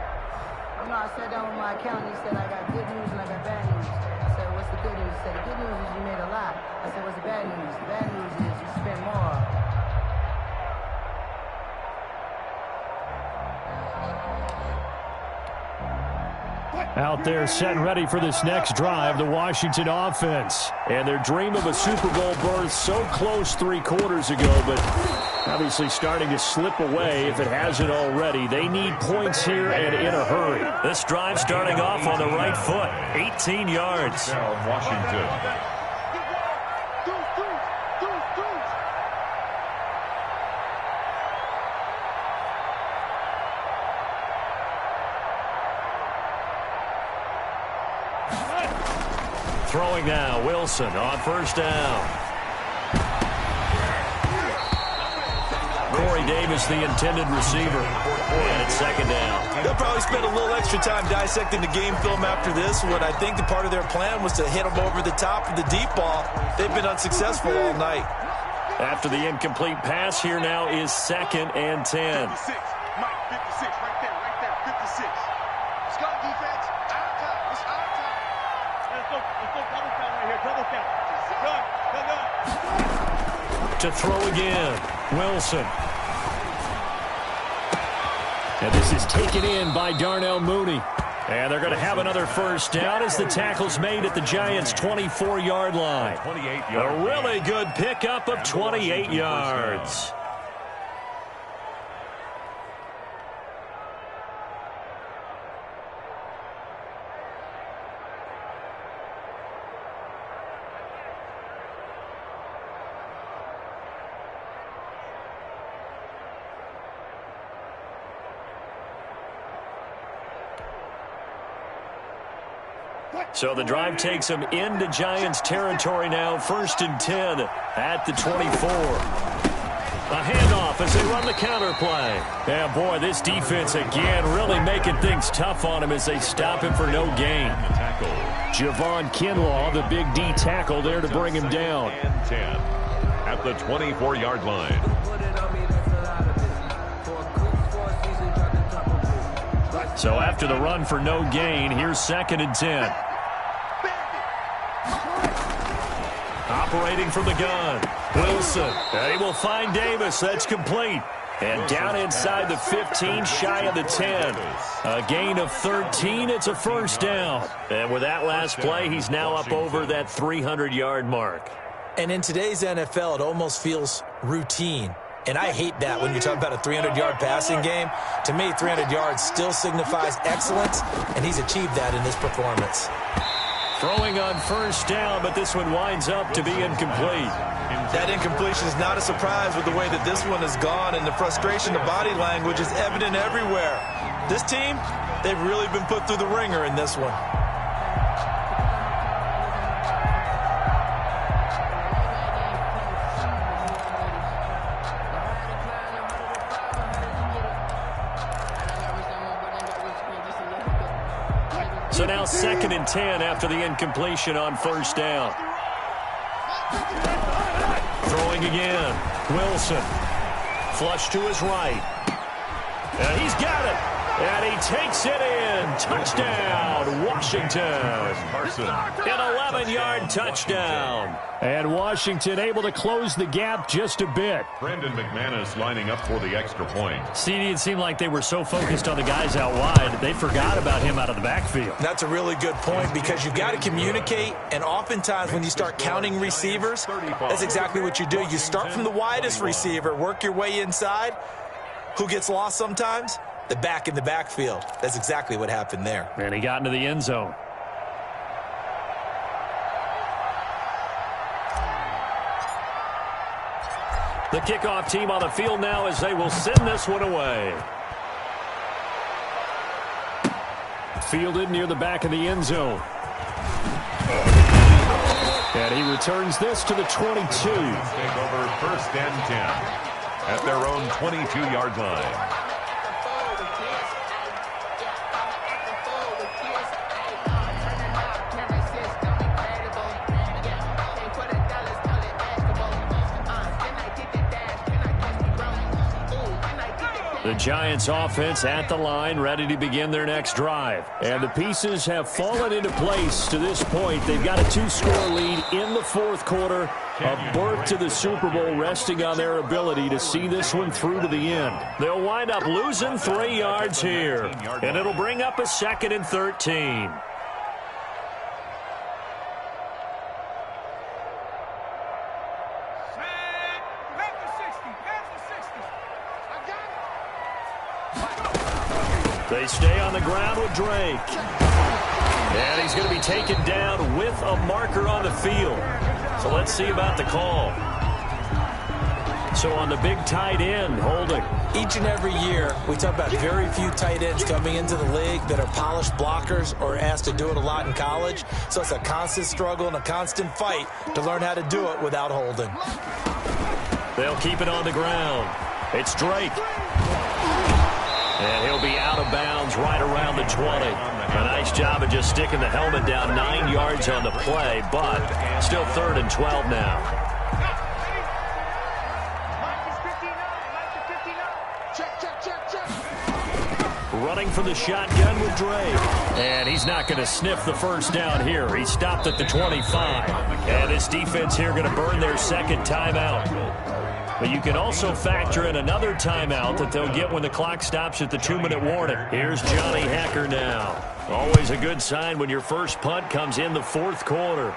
you know, I sat down with my accountant. He said I got good news and I got bad news. I said, what's the good news? He said, the good news is you made a lot. I said, what's the bad news? The bad news is you spent more. Out there set and ready for this next drive, the Washington offense. And their dream of a Super Bowl berth so close 3 quarters ago, but obviously starting to slip away if it hasn't already. They need points here and in a hurry. This drive starting off on the right foot, 18 yards. Now Washington. Throwing now, Wilson on 1st down. Corey Davis, the intended receiver. And it's 2nd down. They'll probably spend a little extra time dissecting the game film after this. What I think the part of their plan was to hit them over the top of the deep ball. They've been unsuccessful all night. After the incomplete pass, here now is 2nd and 10. 56, Mike, 56, right there, 56. Let's go, defense. Our time, it's our time. Let's go double count right here, double count. Good. To throw again, Wilson. And this is taken in by Darnell Mooney. And they're going to have another first down as the tackle's made at the Giants' 24-yard line. A really good pickup of 28 yards. So the drive takes them into Giants territory now, 1st and 10 at the 24. A handoff as they run the counter play. Yeah, boy, this defense again really making things tough on him as they stop him for no gain. Javon Kinlaw, the big D tackle there to bring him down. And 10 at the 24-yard line. So after the run for no gain, here's 2nd and 10. Operating from the gun, Wilson. He will find Davis. That's complete. And down inside the 15, shy of the 10. A gain of 13. It's a 1st down. And with that last play, he's now up over that 300-yard mark. And in today's NFL, it almost feels routine. And I hate that when you talk about a 300-yard passing game. To me, 300 yards still signifies excellence, and he's achieved that in this performance. Throwing on 1st down, but this one winds up to be incomplete. That incompletion is not a surprise with the way that this one has gone, and the frustration, the body language is evident everywhere. This team, they've really been put through the ringer in this one. So now 2nd and 10 after the incompletion on 1st down. Throwing again. Wilson. Flush to his right. And he's got it. And he takes it in. Touchdown, Washington. An 11-yard touchdown. And Washington able to close the gap just a bit. Brandon McManus lining up for the extra point. CD, it seemed like they were so focused on the guys out wide, they forgot about him out of the backfield. That's a really good point because you've got to communicate, and oftentimes when you start counting receivers, that's exactly what you do. You start from the widest receiver, work your way inside. Who gets lost sometimes? The back in the backfield. That's exactly what happened there. And he got into the end zone. The kickoff team on the field now as they will send this one away. Fielded near the back of the end zone. And he returns this to the 22. Take over 1st and 10 at their own 22-yard line. The Giants offense at the line, ready to begin their next drive. And the pieces have fallen into place to this point. They've got a 2-score lead in the 4th quarter. A berth to the Super Bowl resting on their ability to see this one through to the end. They'll wind up losing 3 yards here. And it'll bring up a 2nd and 13. They stay on the ground with Drake. And he's going to be taken down with a marker on the field. So let's see about the call. So on the big tight end, holding. Each and every year, we talk about very few tight ends coming into the league that are polished blockers or asked to do it a lot in college. So it's a constant struggle and a constant fight to learn how to do it without holding. They'll keep it on the ground. It's Drake. And he'll be out of bounds right around the 20. A nice job of just sticking the helmet down 9 yards on the play, but still 3rd and 12 now. Running for the shotgun with Drake. And he's not going to sniff the 1st down here. He stopped at the 25. And this defense here going to burn their 2nd timeout. But you can also factor in another timeout that they'll get when the clock stops at the 2-minute warning. Here's Johnny Hecker now. Always a good sign when your first punt comes in the 4th quarter.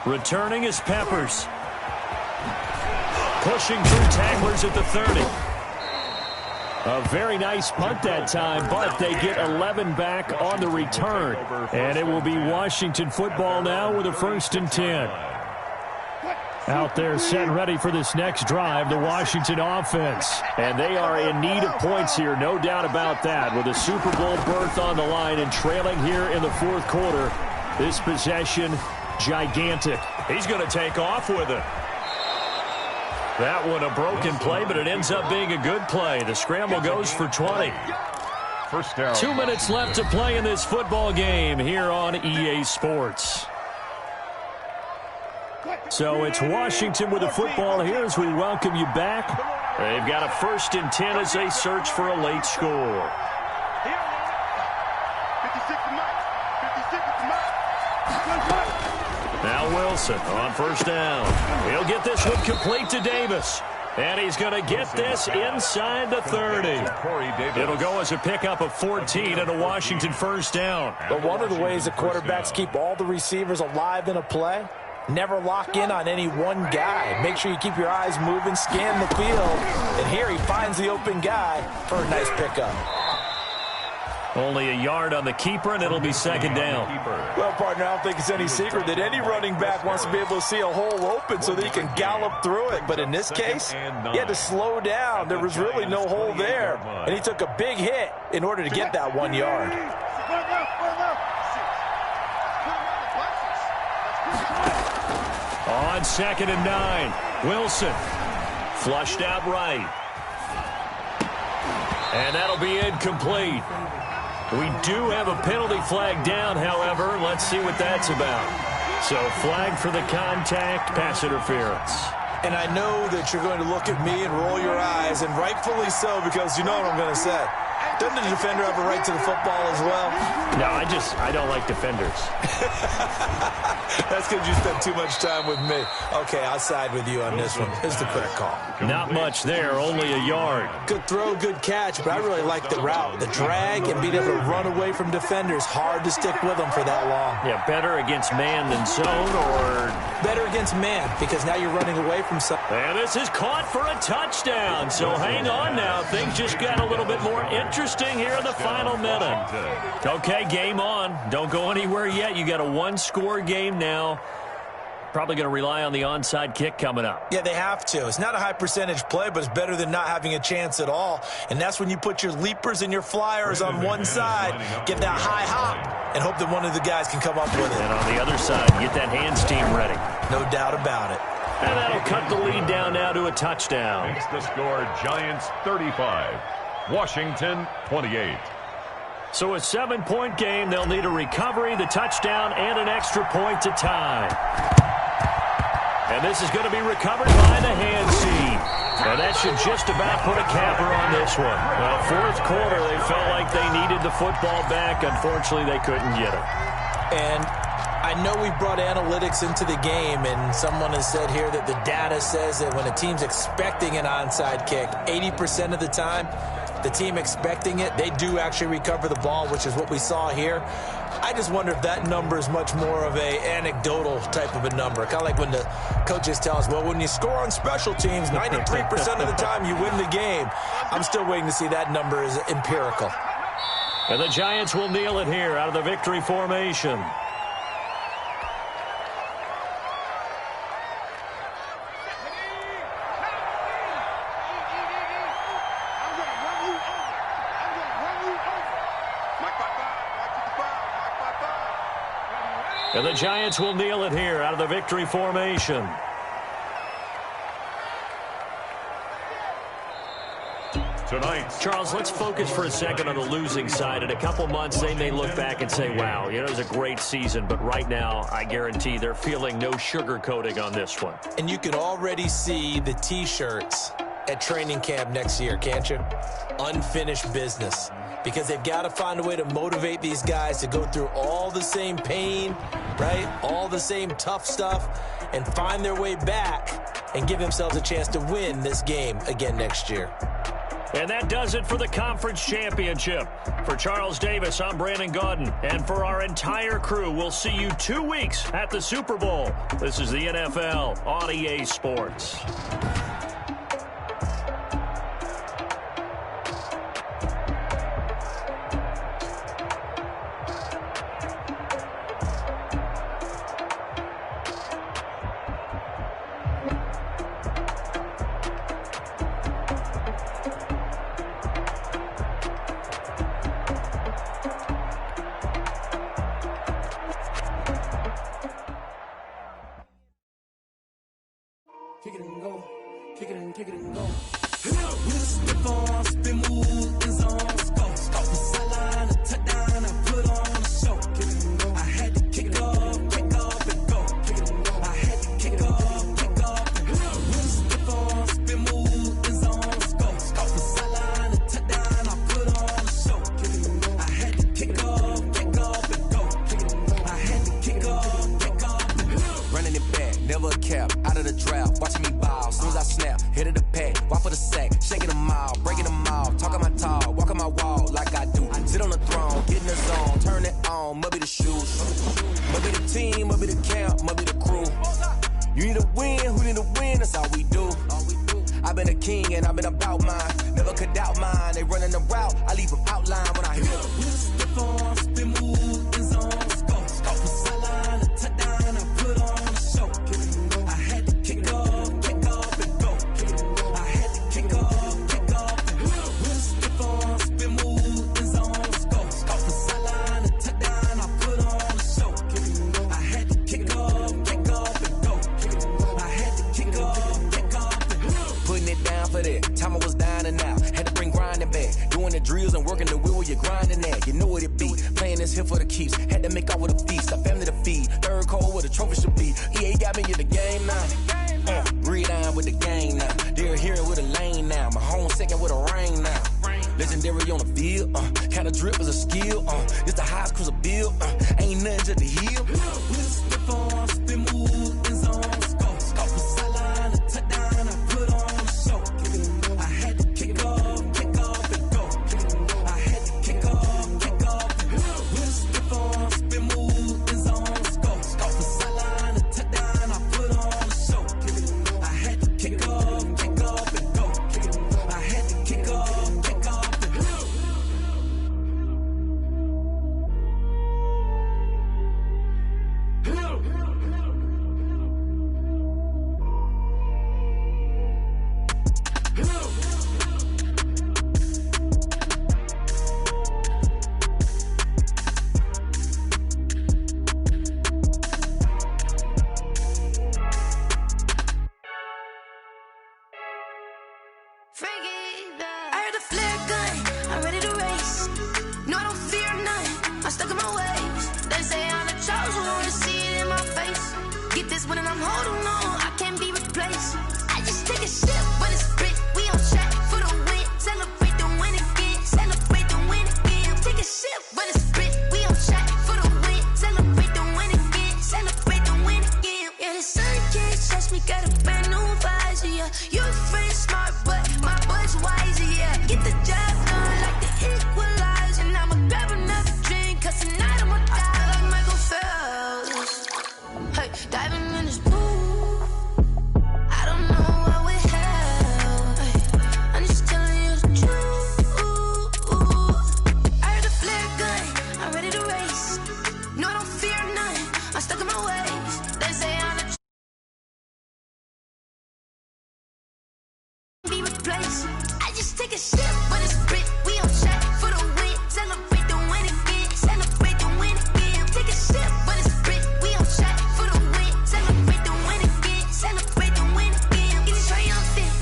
Returning is Peppers. Pushing through tacklers at the 30. A very nice punt that time, but they get 11 back on the return. And it will be Washington football now with a 1st and 10. Out there set and ready for this next drive, the Washington offense. And they are in need of points here, no doubt about that. With a Super Bowl berth on the line and trailing here in the fourth quarter, this possession, gigantic. He's going to take off with it. That one a broken play, but it ends up being a good play. The scramble goes for 20. First down. 2 minutes left to play in this football game here on EA Sports. So it's Washington with the football here as we welcome you back. They've got a 1st and 10 as they search for a late score. Now Wilson on 1st down. He'll get this one complete to Davis. And he's going to get this inside the 30. It'll go as a pickup of 14 and a Washington 1st down. But one of the ways the quarterbacks keep all the receivers alive in a play, never lock in on any one guy. Make sure you keep your eyes moving, scan the field. And here he finds the open guy for a nice pickup. Only a yard on the keeper, and it'll be 2nd down. Well, partner, I don't think it's any secret that any running back wants to be able to see a hole open so that he can gallop through it. But in this case, he had to slow down. There was really no hole there. And he took a big hit in order to get that 1 yard. On 2nd and 9, Wilson flushed out right. And that'll be incomplete. We do have a penalty flag down, however. Let's see what that's about. So flag for the contact, pass interference. And I know that you're going to look at me and roll your eyes, and rightfully so, because you know what I'm going to say. Doesn't the defender have a right to the football as well? No, I don't like defenders. That's because you spent too much time with me. Okay, I'll side with you on this one. It's the correct call. Not much there, only a yard. Good throw, good catch, but I really like the route. The drag and being able to run away from defenders. Hard to stick with them for that long. Yeah, better against man than zone, or... Better against man, because now you're running away from something. And this is caught for a touchdown. So hang on now. Things just got a little bit more interesting here in the final minute. Okay, game on. Don't go anywhere yet. You got a 1-score game now. Probably going to rely on the onside kick coming up. Yeah, they have to. It's not a high percentage play, but it's better than not having a chance at all. And that's when you put your leapers and your flyers on one side, get that high hop, and hope that one of the guys can come up with it. And on the other side, get that hands team ready. No doubt about it. And that'll cut the lead down now to a touchdown. Makes the score Giants 35, Washington 28. So a 7-point game. They'll need a recovery, the touchdown, and an extra point to tie. And this is going to be recovered by the hands team. And that should just about put a capper on this one. Well, fourth quarter, they felt like they needed the football back. Unfortunately, they couldn't get it. And I know we brought analytics into the game, and someone has said here that the data says that when a team's expecting an onside kick, 80% of the time, the team expecting it, they do actually recover the ball, which is what we saw here. I just wonder if that number is much more of a anecdotal type of a number. Kind of like when the coaches tell us, well, when you score on special teams, 93% of the time you win the game. I'm still waiting to see that number is empirical. And the Giants will kneel it here out of the victory formation. And the Giants will kneel it here out of the victory formation. Tonight, Charles, let's focus for a second on the losing side. In a couple months, they may look back and say, wow, it was a great season. But right now, I guarantee they're feeling no sugarcoating on this one. And you can already see the T-shirts at training camp next year, can't you? Unfinished business. Because they've got to find a way to motivate these guys to go through all the same pain, right? All the same tough stuff, and find their way back and give themselves a chance to win this game again next year. And that does it for the conference championship. For Charles Davis, I'm Brandon Gaudin. And for our entire crew, we'll see you 2 weeks at the Super Bowl. This is the NFL on EA Sports. kick it and go, kick it and go. With a stiff arm, spin move, in zone, go. Sideline, a touchdown, I put on a show. Kick it and go. I had to kick off and go. Kick it and go. I had to kick off and go. With a stiff arm, spin move, in zone, go. Sideline, a touchdown, I put on a show. Kick it and go. I had to kick off and go. Kick it and go. I had to kick off and go. Running it back, never a cap, out of the drought, watching me ball. Soon as I snap, hit of the pack, walk for the sack, shaking them all, breaking them all, talking my tall, walking my wall like I do. Sit on the throne, get in the zone, turn it on, must be the shoes, must be the team, must be the camp, must be the crew. You need a win, who need a win, that's all we do. I've been a king and I've been about mine, never could doubt mine. They running the route, I leave them outline when I hit them. With a stiff arm, spin move, in zone, go. Sideline, a touchdown, I put on a show. Kick it and go. I had to kick off and go. Kick it and go. I had to kick off and go. With a stiff arm, spin move, in zone, go. Sideline, a touchdown, I put on a show. Kick it and go. I had to kick off and go. Kick it and go. I had to kick off and go. Putting it down for that, time I was down and out, had to bring grinding back, doing the drills and working the wheel where you're grinding at, you know what it be, playing this here for the keeps, had to make out with a feast, a family to feed, third cold where the trophy should be, EA got me in the game now, read on with the game now, they're hearing with a lane now, my home second with a rain now, legendary on the field, kind of drip is a skill, it's the highest cruiser bill, ain't nothing to the heel. With a stiff arm, spin move, in zone, go. Sideline, a touchdown, I put on a show. Kick it and go. I had to kick off and go. Kick it and go. I had to kick off and go. With a stiff arm, spin move, in zone, go. Sideline, a touchdown, I put on a show. Kick it and go. I had to kick off and go. Kick it and go. I had to kick off and go. I heard a flare gun, I'm ready to race. No, I don't fear none, I'm stuck in my ways. They say I'm the chosen one, see it in my face. Get this one and I'm holding on, I can't be replaced. I just take a sip when it's split, we on track for the win. Celebrate the win again, celebrate the win again. Take a sip when it's split, we on track for the win. Celebrate the win again, celebrate the win again. Yeah, the sun can't touch me, got a brand new visor, yeah. You're a friend smart, but my boy's wiser, yeah. Get the job done like the equalizer. Now I'ma grab another drink, cause tonight I'ma die like Michael Phelps. Hey, diving in this pool, I don't know what we have. Hey, I'm just telling you the truth. I heard a flare gun, I'm ready to race. No, I don't fear none, I'm stuck in my ways. They say I'm the be replaced. I just take a sip when it's split, we on track for the win. Celebrate the win again, celebrate the win again. Take a sip when it's split, we on track for the win. Celebrate the win again, celebrate the win again. Get it triumphant,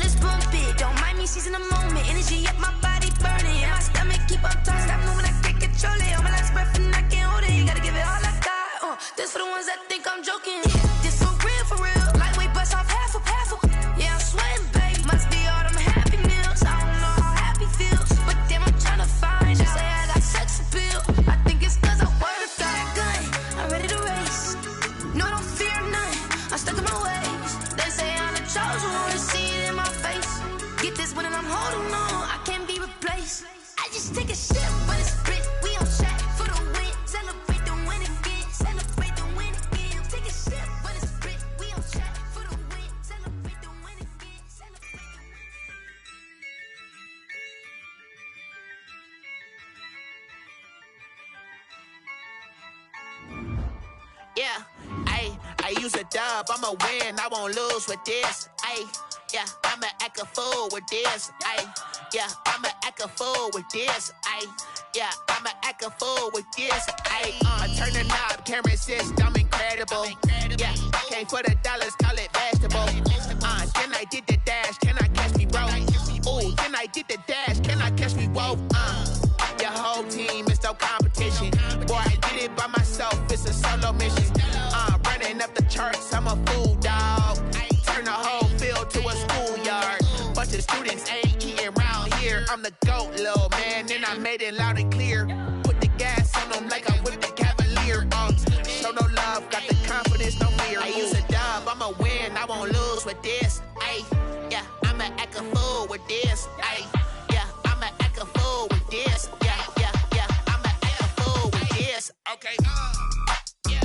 let's bump it. Don't mind me seizing the moment, energy up my body burning. And my stomach keep up tight, stop moving, I can't control it. On my last breath and I can't hold it. You gotta give it all I got. This for the ones that think I'm joking. This for real, lightweight bust off half a. Yeah, I'm sweating, babe. Must be all them happy meals. I don't know how happy feels, but damn, I'm tryna find you. Say I got sex appeal. I think it's cause I word a fire gun. I'm ready to race. No, I don't fear none. I'm stuck in my ways. They say I'm the chosen one, see it in my face. Get this one and I'm holding on, I can't be replaced. I just take a sip when it's split. We on track for the win. Celebrate the win again. Celebrate the win again. Take a sip when it's split. We on track for the win. Celebrate the win again. Celebrate the win. Yeah, I use a dub, I'ma win, I won't lose with this. Yeah, I'ma act a fool with this. Yeah, I'ma act a fool with this. Yeah, I'ma act a fool with this. I turn the knob, can't resist, I'm incredible. Yeah, came for the dollars, call it vegetable. charts, I'm a fool, dog. Turn the whole field to a schoolyard. Bunch of students ain't eating around here. I'm the GOAT, little man, and I made it loud and clear. Put the gas on them like I'm with the Cavalier. Show no love, got the confidence, no fear. I use a dub, I'ma win, I won't lose with this. Ay, yeah, I'ma act a fool with this. Ay, yeah, I'ma act a fool with this. Yeah, yeah, yeah, I'ma act a fool with this. Okay, yeah,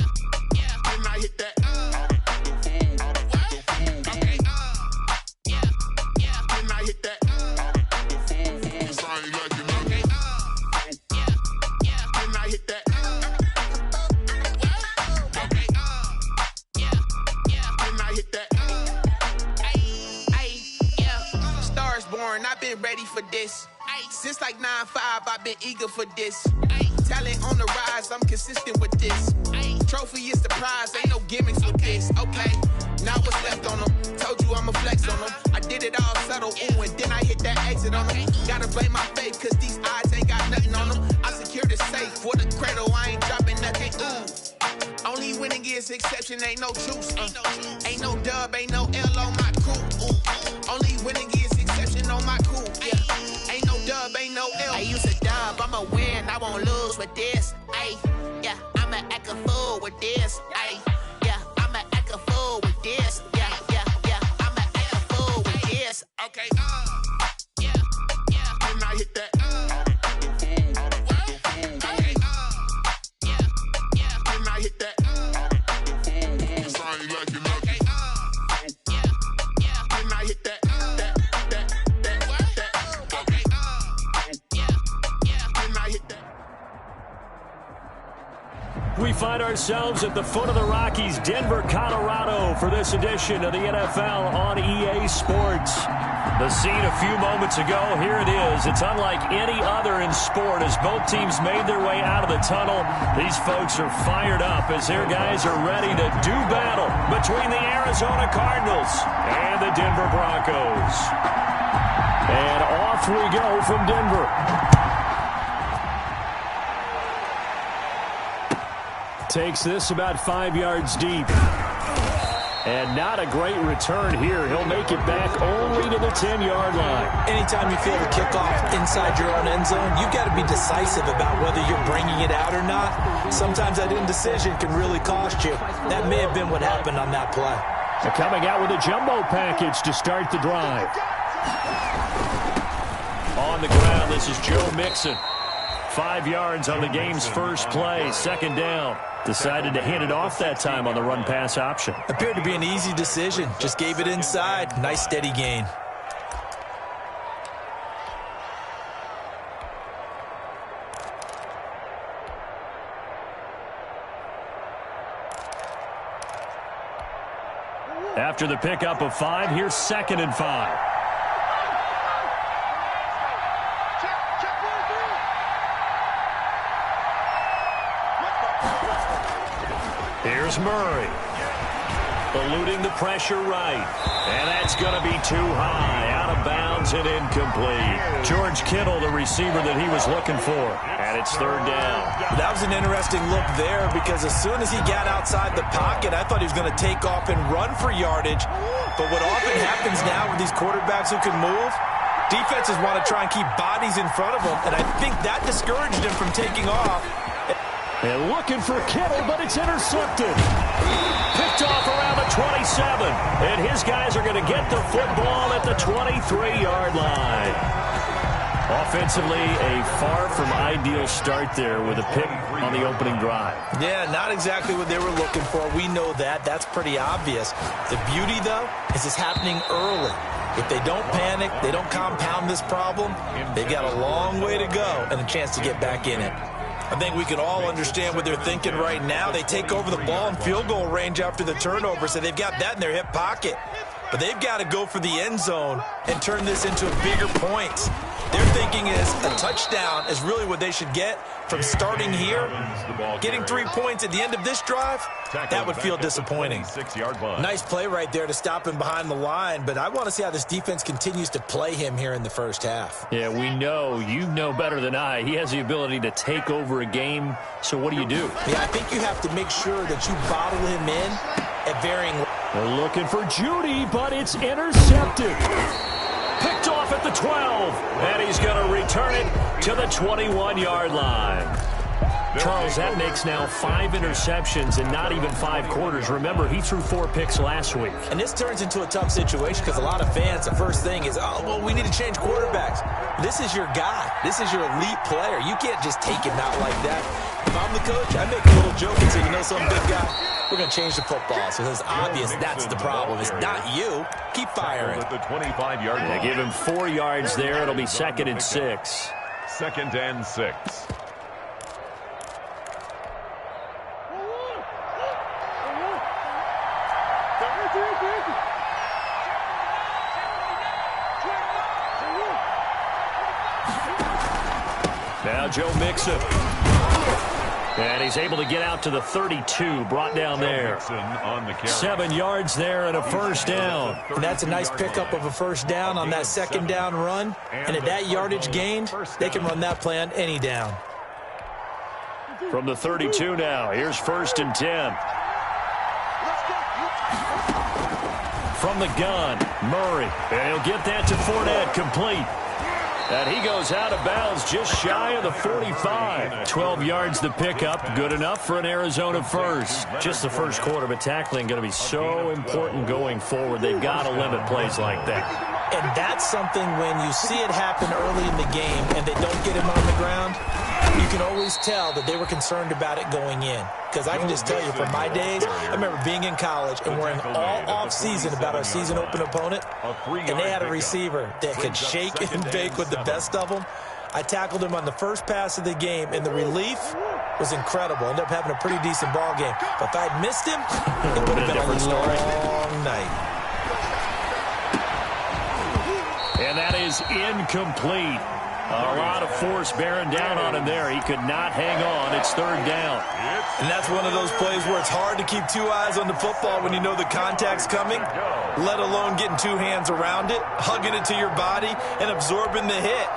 yeah, when I hit that. Okay, yeah, yeah, when I hit that. Sorry, like you know. Okay, yeah, yeah, when I hit that. Okay, yeah, yeah, when I hit that. Ay, yeah, stars born, I've been ready for this. Since like 9-5, I've been eager for this. Talent on the rise, I'm consistent with this. Trophy is the prize, ain't no gimmicks with this. Okay, now what's left on them? Told you I'ma flex on them. I did it all subtle, ooh, and then I hit that exit on them. Gotta blame my faith, cause these eyes ain't got nothing on them. I secured the safe for the cradle, I ain't dropping nothing, ooh. Only winning is exception, ain't no truce. Ain't no dub, ain't no L on my crew. Ooh. Only winning is exception on my crew. Yeah. Ain't no dub, ain't no L. I use a dub, I'ma win, I won't lose with this. Ay, yeah, I'ma act a fool with this. Ay, yeah, I'ma act a fool with this. Yeah, yeah, yeah, I'ma act a fool with this. Okay, yeah, yeah, when I hit that. Okay, yeah, yeah, when I hit that. Sorry, like you know. Okay, yeah, yeah, when I hit that. We find ourselves at the foot of the Rockies, Denver, Colorado, for this edition of the NFL on EA Sports. The scene a few moments ago, here it is. It's unlike any other in sport as both teams made their way out of the tunnel. These folks are fired up as their guys are ready to do battle between the Arizona Cardinals and the Denver Broncos. And off we go from Denver. Takes this about 5 yards deep. And not a great return here. He'll make it back only to the 10-yard line. Anytime you feel the kickoff inside your own end zone, you've got to be decisive about whether you're bringing it out or not. Sometimes that indecision can really cost you. That may have been what happened on that play. They're coming out with a jumbo package to start the drive. On the ground, this is Joe Mixon. 5 yards on the game's first play, second down. Decided to hand it off that time on the run-pass option. Appeared to be an easy decision. Just gave it inside. Nice steady gain. After the pickup of 5, here's 2nd and 5. Here's Murray. Eluding the pressure right. And that's going to be too high. Out of bounds and incomplete. George Kittle, the receiver that he was looking for. And it's 3rd down. That was an interesting look there because as soon as he got outside the pocket, I thought he was going to take off and run for yardage. But what often happens now with these quarterbacks who can move, defenses want to try and keep bodies in front of them. And I think that discouraged him from taking off. And looking for Kittle, but it's intercepted. Picked off around the 27. And his guys are going to get the football at the 23-yard line. Offensively, a far from ideal start there with a pick on the opening drive. Yeah, not exactly what they were looking for. We know that. That's pretty obvious. The beauty, though, is it's happening early. If they don't panic, they don't compound this problem, they've got a long way to go and a chance to get back in it. I think we can all understand what they're thinking right now. They take over the ball in field goal range after the turnover, so they've got that in their hip pocket. But they've got to go for the end zone and turn this into bigger points. Their thinking is a touchdown is really what they should get from starting here. Getting 3 points at the end of this drive, that would feel disappointing. Nice play right there to stop him behind the line, but I want to see how this defense continues to play him here in the first half. Yeah, we know, you know better than I, he has the ability to take over a game, so what do you do? Yeah, I think you have to make sure that you bottle him in at varying. They're looking for Judy, but it's intercepted. Picked off at the 12, and he's going to return it to the 21-yard line. Charles, that makes now 5 interceptions in not even 5 quarters. Remember, he threw 4 picks last week. And this turns into a tough situation because a lot of fans, the first thing is, oh, well, we need to change quarterbacks. This is your guy. This is your elite player. You can't just take him out like that. If I'm the coach, I make a little joke and say, you know, some big guy, we're going to change the football. So it's obvious that's the problem. It's not you. Keep firing. At the 25-yard line. They give him 4 yards there. It'll be 2nd and 6. 2nd and 6. Now Joe Mixon. And he's able to get out to the 32, brought down there. 7 yards there and a first down. And that's a nice pickup of a first down on that 2nd down run. And at that yardage gained, they can run that play on any down. From the 32 now, here's 1st and 10. From the gun, Murray. And he'll get that to Fournette, complete. And he goes out of bounds just shy of the 45. 12 yards to pick up. Good enough for an Arizona first. Just the first quarter, but tackling going to be so important going forward. They've got to limit plays like that. And that's something when you see it happen early in the game and they don't get him on the ground, you can always tell that they were concerned about it going in. Because I can just tell you, from my days, I remember being in college and worrying all off-season about our season open opponent, and they had a receiver that could shake and bake with the best of them. I tackled him on the first pass of the game, and the relief was incredible. Ended up having a pretty decent ball game. But if I'd missed him, it would have been a long night. And that is incomplete. A lot of force bearing down on him there. He could not hang on. It's 3rd down. And that's one of those plays where it's hard to keep 2 eyes on the football when you know the contact's coming, let alone getting 2 hands around it, hugging it to your body, and absorbing the hit,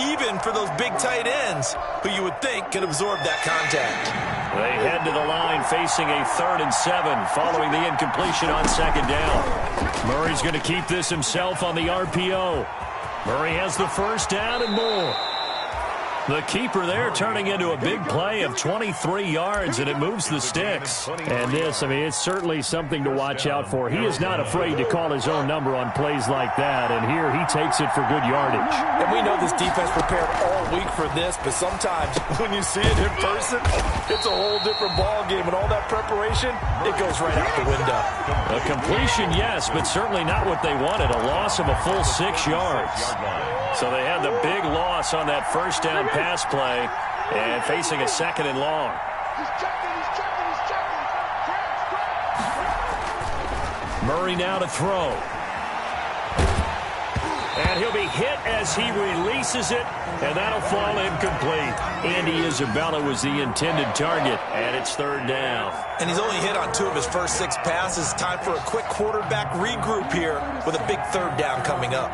even for those big tight ends who you would think can absorb that contact. They head to the line facing a 3rd and 7 following the incompletion on 2nd down. Murray's going to keep this himself on the RPO. Murray has the first down and more. The keeper there turning into a big play of 23 yards, and it moves the sticks. And this, I mean, it's certainly something to watch out for. He is not afraid to call his own number on plays like that, and here he takes it for good yardage. And we know this defense prepared all week for this, but sometimes when you see it in person, it's a whole different ball game, and all that preparation, it goes right out the window. A completion, yes, but certainly not what they wanted. A loss of a full 6 yards. So they had the big loss on that first down pass play and facing a 2nd and long. Murray now to throw. And he'll be hit as he releases it, and that'll fall incomplete. Andy Isabella was the intended target, and it's 3rd down. And he's only hit on 2 of his first 6 passes. Time for a quick quarterback regroup here with a big 3rd down coming up.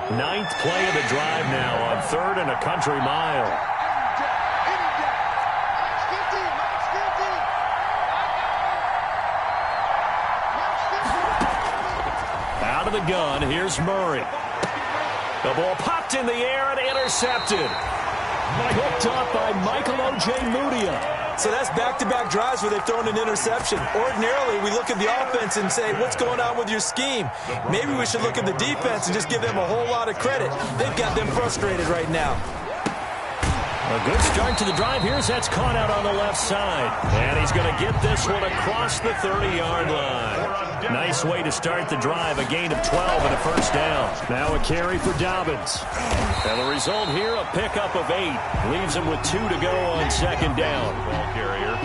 9th play of the drive now on 3rd and a country mile. Out of the gun, here's Murray. The ball popped in the air and intercepted. Hooked up by Michael Ojemudia. So that's back-to-back drives where they've thrown an interception. Ordinarily, we look at the offense and say, what's going on with your scheme? Maybe we should look at the defense and just give them a whole lot of credit. They've got them frustrated right now. A good start to the drive. Here's that's caught out on the left side. And he's going to get this one across the 30-yard line. Nice way to start the drive. A gain of 12 and a first down. Now a carry for Dobbins. And the result here, a pickup of 8. Leaves him with 2 to go on 2nd down.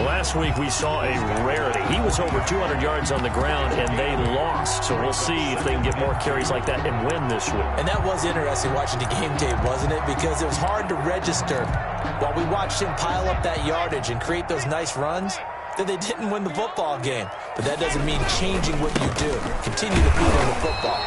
Last week we saw a rarity. He was over 200 yards on the ground, and they lost. So we'll see if they can get more carries like that and win this week. And that was interesting watching the game tape, wasn't it? Because it was hard to register while we watched him pile up that yardage and create those nice runs, that they didn't win the football game. But that doesn't mean changing what you do. Continue to beat them with football.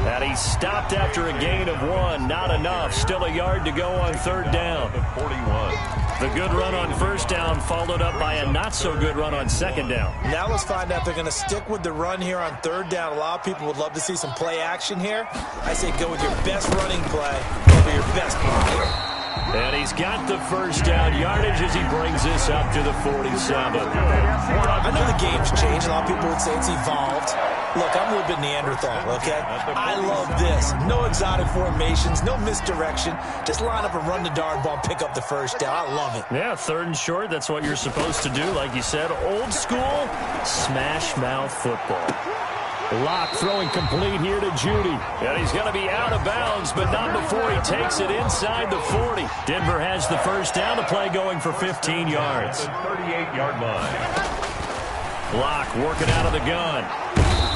And he stopped after a gain of 1. Not enough. Still a yard to go on third down. 41. The good run on first down followed up by a not-so-good run on second down. Now let's find out if they're going to stick with the run here on third down. A lot of people would love to see some play action here. I say go with your best running play over your best play. And he's got the first down yardage as he brings this up to the 47. I know the game's changed. A lot of people would say it's evolved. Look, I'm a little bit Neanderthal, okay? I love this. No exotic formations, no misdirection. Just line up and run the darn ball, pick up the first down. I love it. Yeah, third and short, that's what you're supposed to do. Like you said, old school, smash mouth football. Locke throwing complete here to Judy. And he's going to be out of bounds, but not before he takes it inside the 40. Denver has the first down. The play going for 15 yards. 38-yard line. Locke working out of the gun.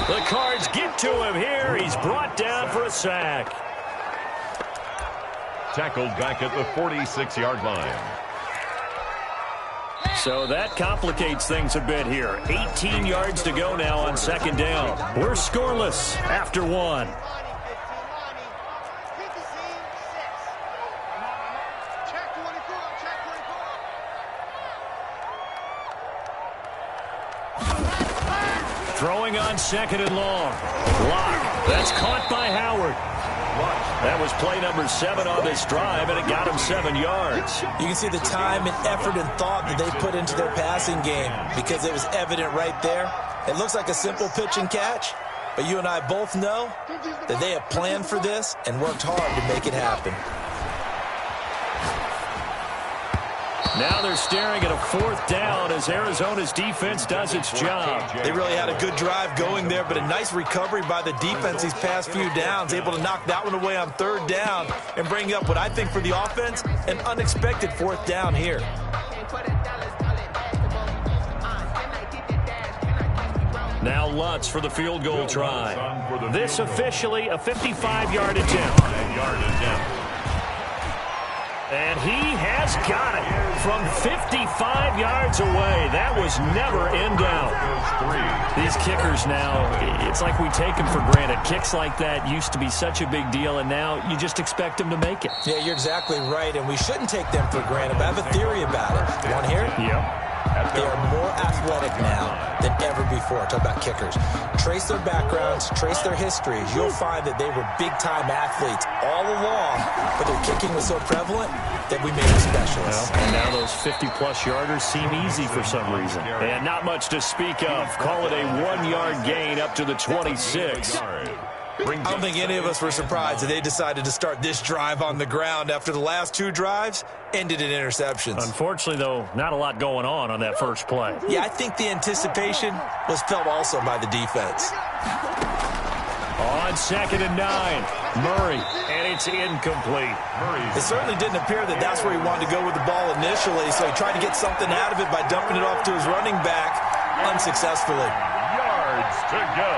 The Cards get to him here. He's brought down for a sack. Tackled back at the 46-yard line. So that complicates things a bit here. 18 yards to go now on second down. We're scoreless after 1. Throwing on second and long. Locke. That's caught by Howard. That was play number 7 on this drive, and it got him 7 yards. You can see the time and effort and thought that they put into their passing game because it was evident right there. It looks like a simple pitch and catch, but you and I both know that they have planned for this and worked hard to make it happen. Now they're staring at a fourth down as Arizona's defense does its job. They really had a good drive going there, but a nice recovery by the defense these past few downs, able to knock that one away on third down and bring up what I think for the offense, an unexpected fourth down here. Now Lutz for the field goal try. This officially a 55-yard attempt. And he has got it from 55 yards away. That was never in doubt. These kickers now, it's like we take them for granted. Kicks like that used to be such a big deal, and now you just expect them to make it. Yeah, you're exactly right, and we shouldn't take them for granted. But I have a theory about it. You want to hear it? Yep. They are more athletic now than ever before. Talk about kickers. Trace their backgrounds, trace their histories. You'll find that they were big-time athletes all along, but their kicking was so prevalent that we made them specialists. Well, and now those 50-plus yarders seem easy for some reason. And not much to speak of. Call it a 1-yard gain up to the 26. I don't think any of us were surprised that they decided to start this drive on the ground after the last 2 drives ended in interceptions. Unfortunately, though, not a lot going on that first play. Yeah, I think the anticipation was felt also by the defense. On second and 9, Murray, and it's incomplete. It certainly didn't appear that that's where he wanted to go with the ball initially, so he tried to get something out of it by dumping it off to his running back unsuccessfully. Yards to go.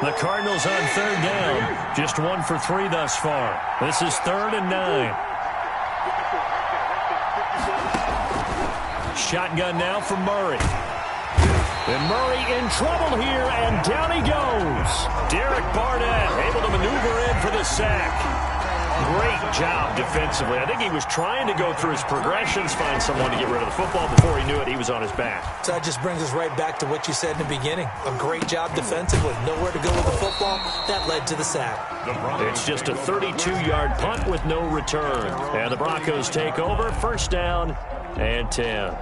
The Cardinals on third down. Just 1 for 3 thus far. This is 3rd and 9. Shotgun now for Murray. And Murray in trouble here, and down he goes. Derek Barnett able to maneuver in for the sack. Great job defensively. I think he was trying to go through his progressions, find someone to get rid of the football. Before he knew it, he was on his back. So that just brings us right back to what you said in the beginning. A great job defensively. Nowhere to go with the football. That led to the sack. It's just a 32-yard punt with no return. And the Broncos take over. First down and 10.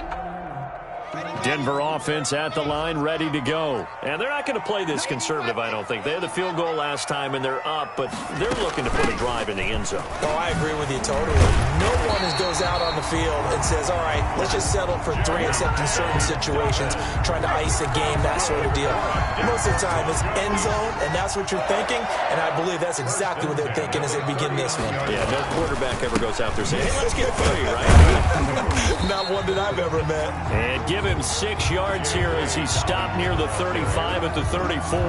Denver offense at the line, ready to go. And they're not going to play this conservative, I don't think. They had the field goal last time, and they're up, but they're looking to put a drive in the end zone. Oh, I agree with you totally. No one goes out on the field and says, all right, let's just settle for 3, except in certain situations, trying to ice a game, that sort of deal. Most of the time, it's end zone, and that's what you're thinking, and I believe that's exactly what they're thinking as they begin this one. Yeah, no quarterback ever goes out there saying, hey, let's get 3, right? Not one that I've ever met. And give him 6 yards here as he stopped near the 35 at the 34.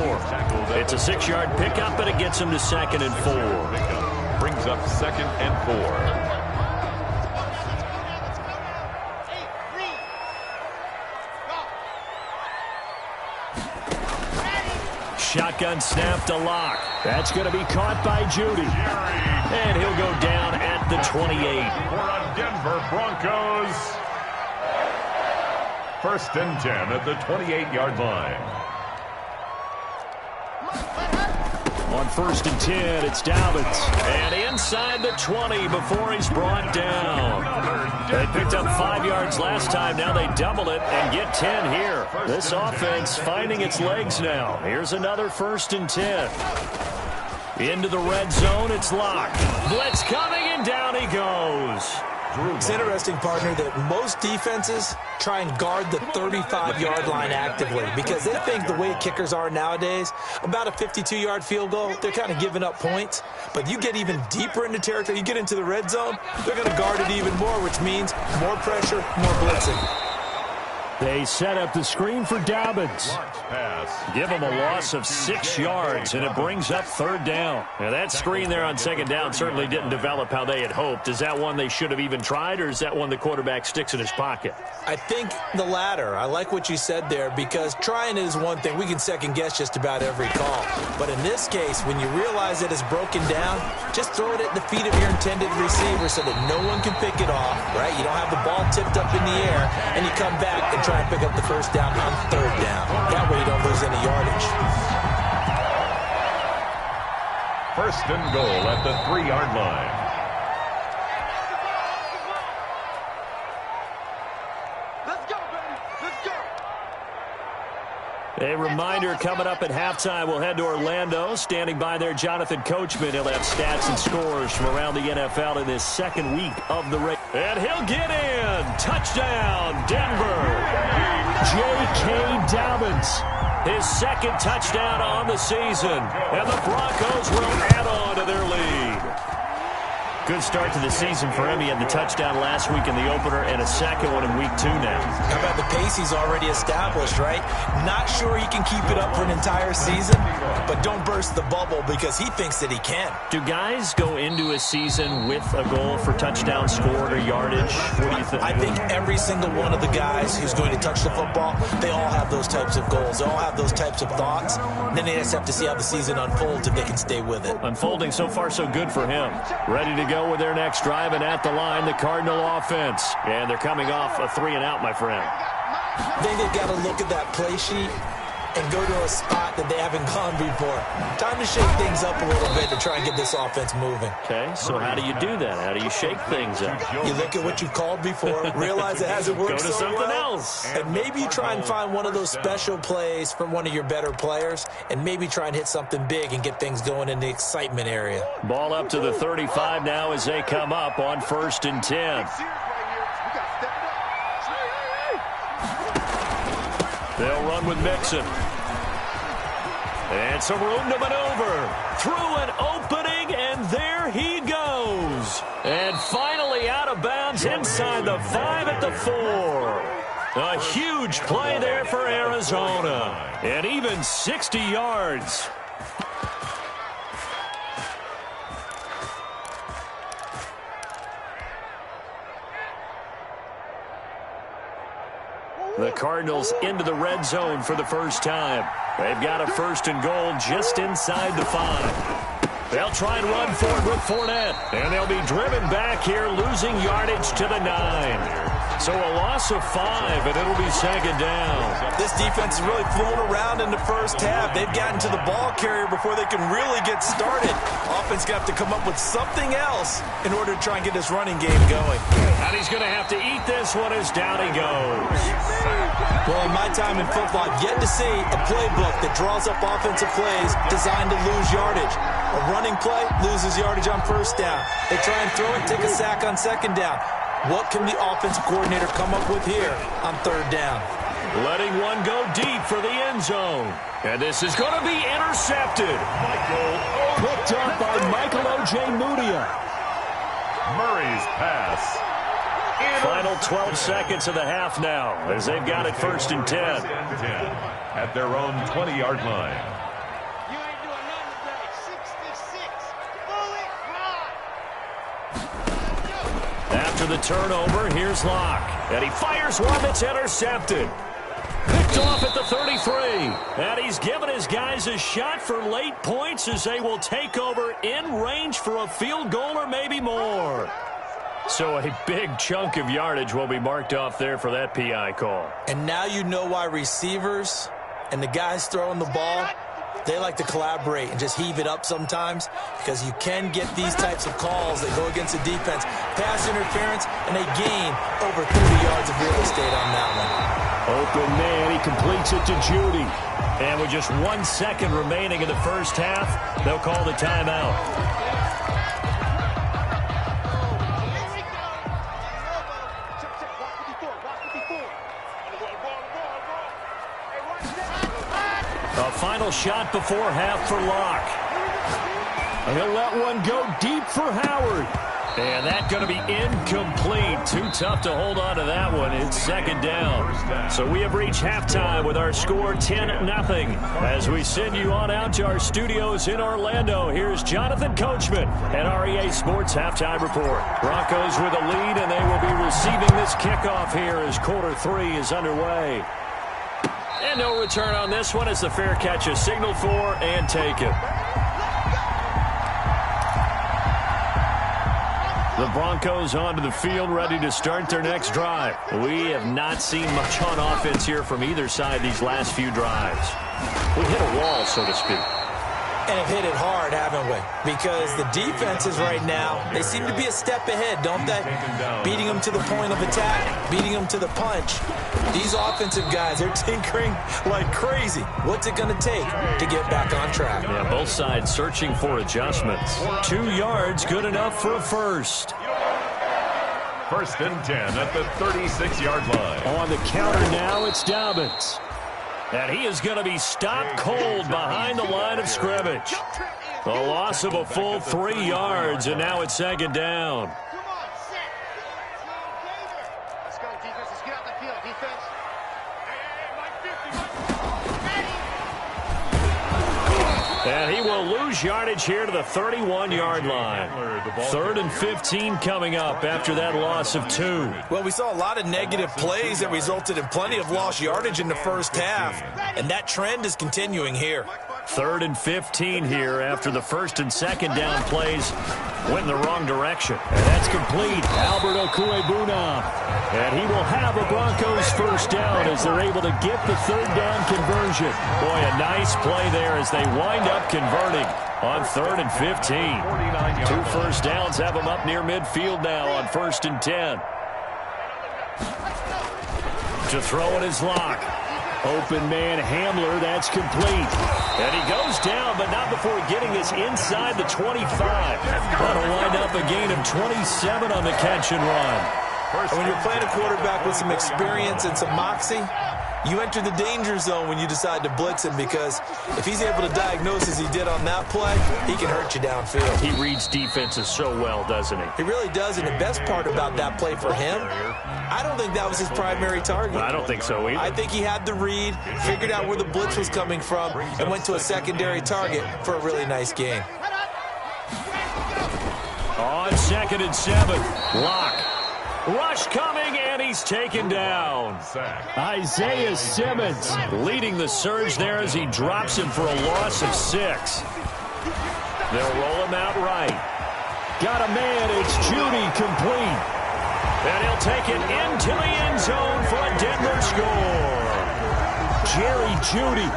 It's a 6-yard pickup, but it gets him to 2nd and 4. Brings up 2nd and 4. shotgun snap to Locke. That's going to be caught by Judy. And he'll go down at the 28. For a Denver Broncos. 1st and 10 at the 28-yard line. On 1st and 10, it's Dobbins. And inside the 20 before he's brought down. They picked up 5 yards last time. Now they double it and get 10 here. This offense finding its legs now. Here's another 1st and 10. Into the red zone, it's Locke. Blitz coming, and down he goes. It's interesting, partner, that most defenses try and guard the 35-yard line actively because they think the way kickers are nowadays, about a 52-yard field goal, they're kind of giving up points. But you get even deeper into territory, you get into the red zone, they're going to guard it even more, which means more pressure, more blitzing. They set up the screen for Dobbins. Give him a loss of 6 yards, and it brings up 3rd down. Now, that screen there on 2nd down certainly didn't develop how they had hoped. Is that one they should have even tried, or is that one the quarterback sticks in his pocket? I think the latter. I like what you said there because trying is one thing. We can second-guess just about every call. But in this case, when you realize that it's broken down, just throw it at the feet of your intended receiver so that no one can pick it off, right? You don't have the ball tipped up in the air, and you come back and try and pick up the 1st down on 3rd down. That way you don't lose any yardage. 1st and goal at the 3-yard line. Let's go, baby. Let's go. A reminder coming up at halftime, we'll head to Orlando. Standing by there, Jonathan Coachman. He'll have stats and scores from around the NFL in this 2nd week of the race. And he'll get in. Touchdown, Denver. J.K. Dobbins. His 2nd touchdown on the season. And the Broncos will add on to their lead. Good start to the season for him. He had the touchdown last week in the opener and a 2nd one in week 2 now. How about the pace he's already established, right? Not sure he can keep it up for an entire season, but don't burst the bubble because he thinks that he can. Do guys go into a season with a goal for touchdown scored or yardage? What do you think? I think every single one of the guys who's going to touch the football, they all have those types of goals. They all have those types of thoughts. And then they just have to see how the season unfolds if they can stay with it. Unfolding so far so good for him. Ready to go with their next drive, and at the line, the Cardinal offense. And they're coming off a 3-and-out, my friend. I think they've got to look at that play sheet and go to a spot that they haven't gone before. Time to shake things up a little bit to try and get this offense moving. Okay, so how do you do that? How do you shake things up? You look at what you've called before, realize it hasn't worked so so something well, else. and maybe you try and find one of those special plays from one of your better players, and maybe try and hit something big and get things going in the excitement area. Ball up to the 35 now as they come up on 1st and 10. They'll run with Mixon. And some room to maneuver. Through an opening, and there he goes. And finally out of bounds inside the 5 at the 4. A huge play there for Arizona. And even 60 yards. The Cardinals into the red zone for the first time. They've got a 1st and goal just inside the 5. They'll try and run forward with Fournette. And they'll be driven back here, losing yardage to the 9. So a loss of 5, and it'll be 2nd down. This defense is really thrown around in the first half. They've gotten to the ball carrier before they can really get started. Offense got to come up with something else in order to try and get this running game going. And he's going to have to eat this one as down he goes. Well, in my time in football, I've yet to see a playbook that draws up offensive plays designed to lose yardage. A running play loses yardage on 1st down. They try and throw it, take a sack on 2nd down. What can the offensive coordinator come up with here on 3rd down? Letting one go deep for the end zone. And this is going to be intercepted. Picked up by Michael O.J. Mudia. Murray's pass. Final 12 seconds of the half now as they've got it 1st and 10. At their own 20-yard line. You ain't doing nothing today. 66. Fully ride. After the turnover, here's Locke. And he fires one that's intercepted. Picked Tipped off at the 33. And he's given his guys a shot for late points as they will take over in range for a field goal or maybe more. So a big chunk of yardage will be marked off there for that PI call. And now you know why receivers and the guys throwing the ball, they like to collaborate and just heave it up sometimes, because you can get these types of calls that go against the defense. Pass interference, and they gain over 30 yards of real estate on that one. Open man, he completes it to Judy. And with just 1 second remaining in the first half, they'll call the timeout. A final shot before half for Locke. He'll let one go deep for Howard. And that's going to be incomplete. Too tough to hold on to that one. It's second down. So we have reached halftime with our score 10-0. As we send you on out to our studios in Orlando, here's Jonathan Coachman at REA Sports Halftime Report. Broncos with a lead, and they will be receiving this kickoff here as quarter 3 is underway. And no return on this one as the fair catch is signaled for and taken. The Broncos onto the field, ready to start their next drive. We have not seen much on offense here from either side these last few drives. We hit a wall, so to speak. And have hit it hard, haven't we? Because the defenses right now, they seem to be a step ahead, don't they? Beating them to the point of attack, beating them to the punch. These offensive guys, they're tinkering like crazy. What's it going to take to get back on track? Yeah, both sides searching for adjustments. 2 yards, good enough for a first. First and 10 at the 36-yard line. On the counter now, it's Dobbins. And he is going to be stopped cold behind the line of scrimmage. A loss of a full 3 yards, and now it's second down. Let's go, defense. Let's get out the field, defense. And he will lose yardage here to the 31-yard line. 3rd and 15 coming up after that loss of 2. Well, we saw a lot of negative plays that resulted in plenty of lost yardage in the first half, and that trend is continuing here. 3rd and 15 here after the first and second down plays went in the wrong direction. And that's complete. Albert Okuebuna. And he will have a Broncos first down as they're able to get the 3rd down conversion. Boy, a nice play there as they wind up converting on 3rd and 15. 2 first downs have them up near midfield now on 1st and 10. To throw it is Locke. Open man Hamler, that's complete. And he goes down, but not before getting us inside the 25. That'll wind up a gain of 27 on the catch and run. And when you're playing a quarterback with some experience and some moxie, you enter the danger zone when you decide to blitz him, because if he's able to diagnose as he did on that play, he can hurt you downfield. He reads defenses so well, doesn't he? He really does, and the best part about that play for him, I don't think that was his primary target. I don't think so either. I think he had the read, figured out where the blitz was coming from, and went to a secondary target for a really nice gain. On 2nd and 7, Locke. Rush coming, and he's taken down. Isaiah Simmons leading the surge there as he drops him for a loss of 6. They'll roll him out right. Got a man, it's Judy, complete. And he'll take it into the end zone for a Denver score. Jerry Judy,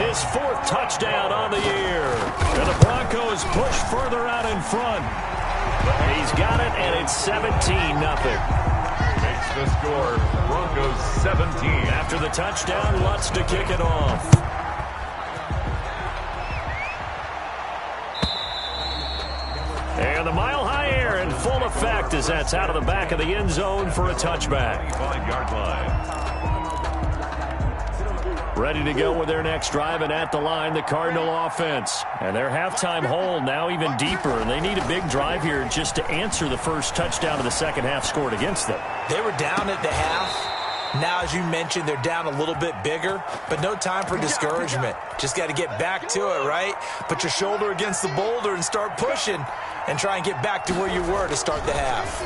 his 4th touchdown on the year. And the Broncos push further out in front. He's got it, and it's 17-0. Makes the score Broncos 17. After the touchdown, Lutz to kick it off. And the mile-high air in full effect as that's out of the back of the end zone for a touchback. 5-yard line. Ready to go with their next drive, and at the line, the Cardinal offense. And their halftime hole now even deeper, and they need a big drive here just to answer the first touchdown of the second half scored against them. They were down at the half. Now, as you mentioned, they're down a little bit bigger, but no time for discouragement. Just got to get back to it, right? Put your shoulder against the boulder and start pushing, and try and get back to where you were to start the half.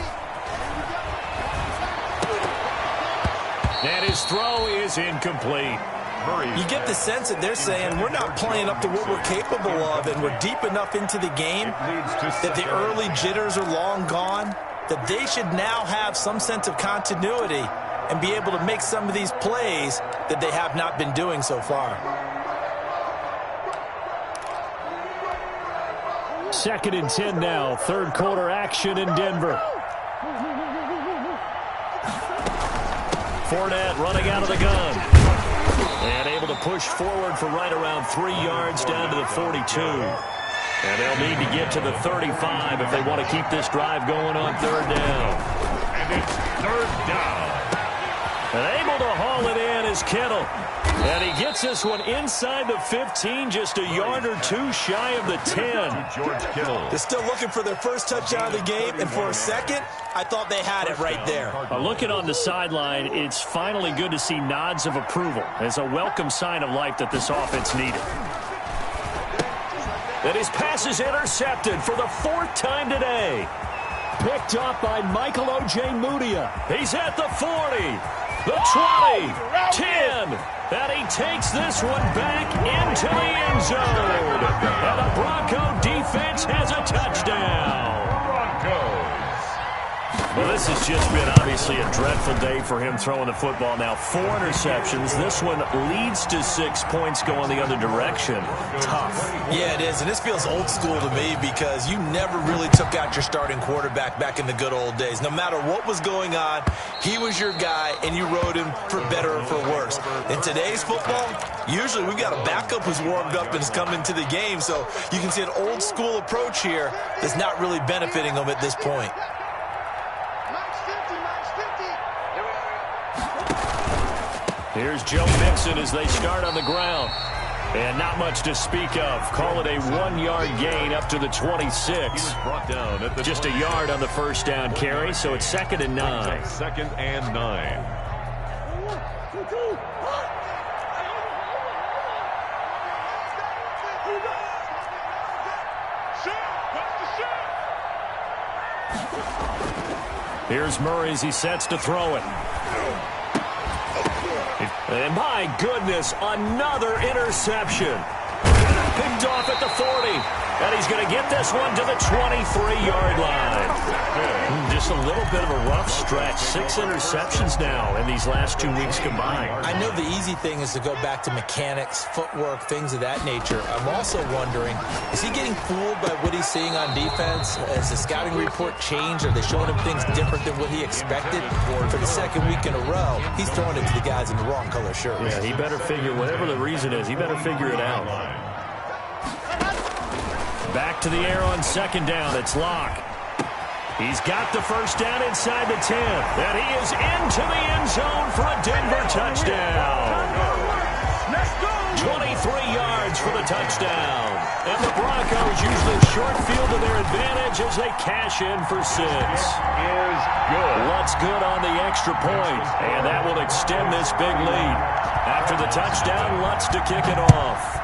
And his throw is incomplete. Murray. You get the sense that they're saying we're not playing up to what we're capable of, and we're deep enough into the game that the early jitters are long gone, that they should now have some sense of continuity and be able to make some of these plays that they have not been doing so far. 2nd and 10 now. Third quarter action in Denver. Fournette running out of the gun. And able to push forward for right around 3 yards down to the 42. And they'll need to get to the 35 if they want to keep this drive going on 3rd down. And it's 3rd down. And able to haul it in is Kittle. And he gets this one inside the 15, just a yard or two shy of the 10. George Kittle. They're still looking for their first touchdown of the game, and for a second, I thought they had it right there. Looking on the sideline, it's finally good to see nods of approval as a welcome sign of life that this offense needed. And his pass is intercepted for the 4th time today. Picked up by Michael Ojemudia. He's at the 40, the 20, 10. And he takes this one back into the end zone. And the Bronco defense has a touchdown. Broncos. Well, this has just been obviously a dreadful day for him throwing the football. Now 4 interceptions. This one leads to 6 points going the other direction. Tough. Yeah, it is, and this feels old school to me because you never really took out your starting quarterback back in the good old days. No matter what was going on, he was your guy, and you rode him for better or for worse. In today's football, usually we've got a backup who's warmed up and has come into the game, so you can see an old school approach here that's not really benefiting them at this point. Here's Joe Mixon as they start on the ground. And not much to speak of. Call it a 1-yard gain up to the 26. Brought down at the Just a yard on the first down carry, so it's 2nd and 9. 2nd and 9. Here's Murray as he sets to throw it. And my goodness, another interception. Picked off at the 40. And he's going to get this one to the 23-yard line. Just a little bit of a rough stretch. 6 interceptions now in these last 2 weeks combined. I know the easy thing is to go back to mechanics, footwork, things of that nature. I'm also wondering, is he getting fooled by what he's seeing on defense? Has the scouting report changed? Are they showing him things different than what he expected? For the 2nd week in a row, he's throwing it to the guys in the wrong color shirts. Yeah, he better figure, whatever the reason is, he better figure it out. Back to the air on 2nd down. It's Locke. He's got the first down inside the 10. And he is into the end zone for a Denver touchdown. 23 yards for the touchdown. And the Broncos use the short field to their advantage as they cash in for 6. Is good. Lutz good on the extra point. And that will extend this big lead. After the touchdown, Lutz to kick it off.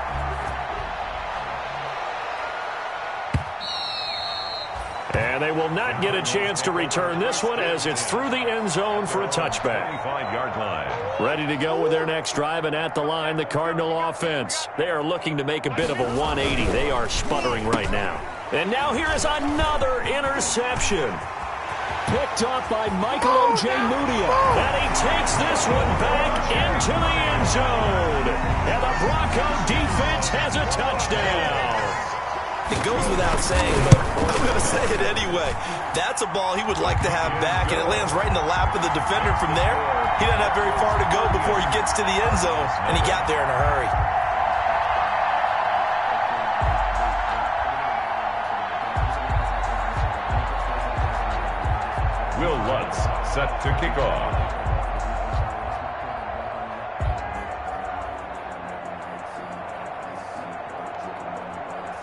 And they will not get a chance to return this one as it's through the end zone for a touchback. 25-yard line. Ready to go with their next drive, and at the line, the Cardinal offense. They are looking to make a bit of a 180. They are sputtering right now. And now here is another interception. Picked off by Michael Ojemudia. And he takes this one back into the end zone. And the Bronco defense has a touchdown. It goes without saying, but I'm going to say it anyway. That's a ball he would like to have back, and it lands right in the lap of the defender from there. He doesn't have very far to go before he gets to the end zone, and he got there in a hurry. Will Lutz set to kick off.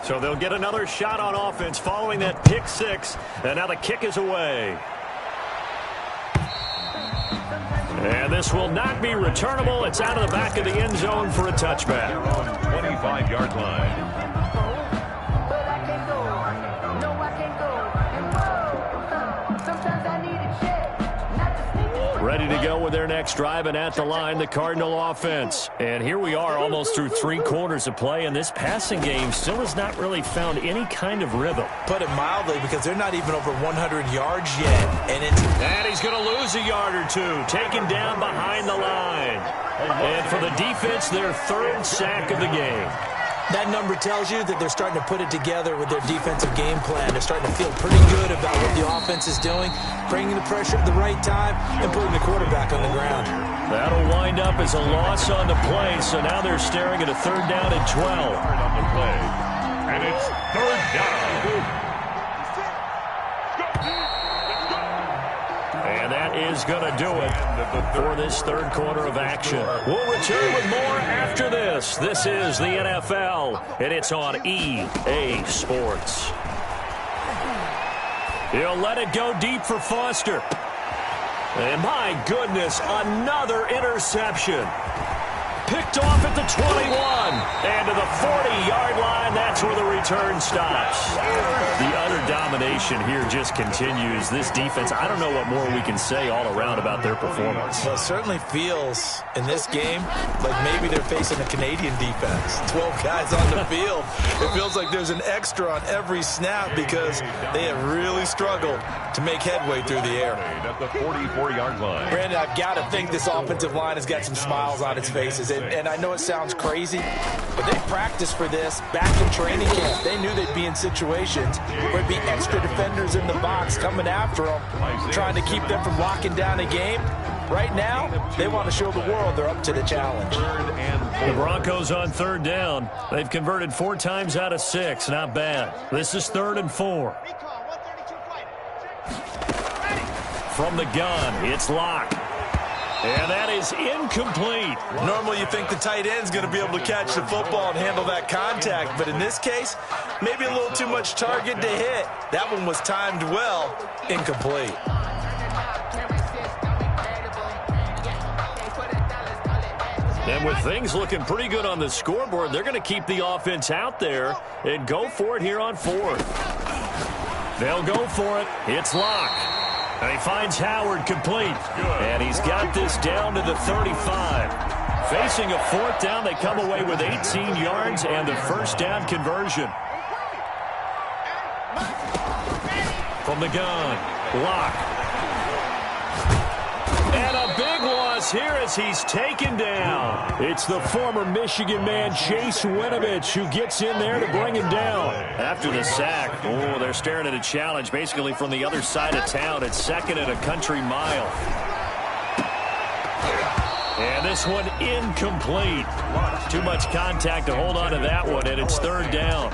So they'll get another shot on offense following that pick 6. And now the kick is away. And this will not be returnable. It's out of the back of the end zone for a touchback. 25-yard line. Ready to go with their next drive, and at the line, the Cardinal offense. And here we are almost through 3 quarters of play, and this passing game still has not really found any kind of rhythm. Put it mildly, because they're not even over 100 yards yet. And he's going to lose a yard or two, taken down behind the line. And for the defense, their 3rd sack of the game. That number tells you that they're starting to put it together with their defensive game plan. They're starting to feel pretty good about what the offense is doing, bringing the pressure at the right time, and putting the quarterback on the ground. That'll wind up as a loss on the play, so now they're staring at a 3rd down and 12. On the play, and it's 3rd down. And that is going to do it for this 3rd quarter of action. We'll return with more after this. This is the NFL, and it's on EA Sports. He'll let it go deep for Foster. And my goodness, another interception. Picked off at the 21. And to the 40-yard line, that's where the return stops. The utter domination here just continues. This defense, I don't know what more we can say all around about their performance. Well, it certainly feels in this game like maybe they're facing a Canadian defense. 12 guys on the field. It feels like there's an extra on every snap because they have really struggled to make headway through the air. At the 44-yard line. Brandon, I've got to think this offensive line has got some smiles on its faces. And I know it sounds crazy, but they practiced for this back in training camp. They knew they'd be in situations where it'd be extra defenders in the box coming after them, trying to keep them from locking down a game. Right now, they want to show the world they're up to the challenge. The Broncos on 3rd down. They've converted 4 times out of 6. Not bad. This is 3rd and 4. From the gun, it's Locke. And that is incomplete. Normally you think the tight end's going to be able to catch the football and handle that contact, but in this case, maybe a little too much target to hit. That one was timed well, incomplete. And with things looking pretty good on the scoreboard, they're going to keep the offense out there and go for it here on 4th. They'll go for it. It's Locke. And he finds Howard complete. And he's got this down to the 35. Facing a 4th down, they come away with 18 yards and the 1st down conversion. From the gun, Locke. And a big loss here as he's taken down. It's the former Michigan man, Chase Winovich, who gets in there to bring him down. After the sack, they're staring at a challenge basically from the other side of town. It's 2nd and a country mile. And this one incomplete. Too much contact to hold on to that one, and it's 3rd down.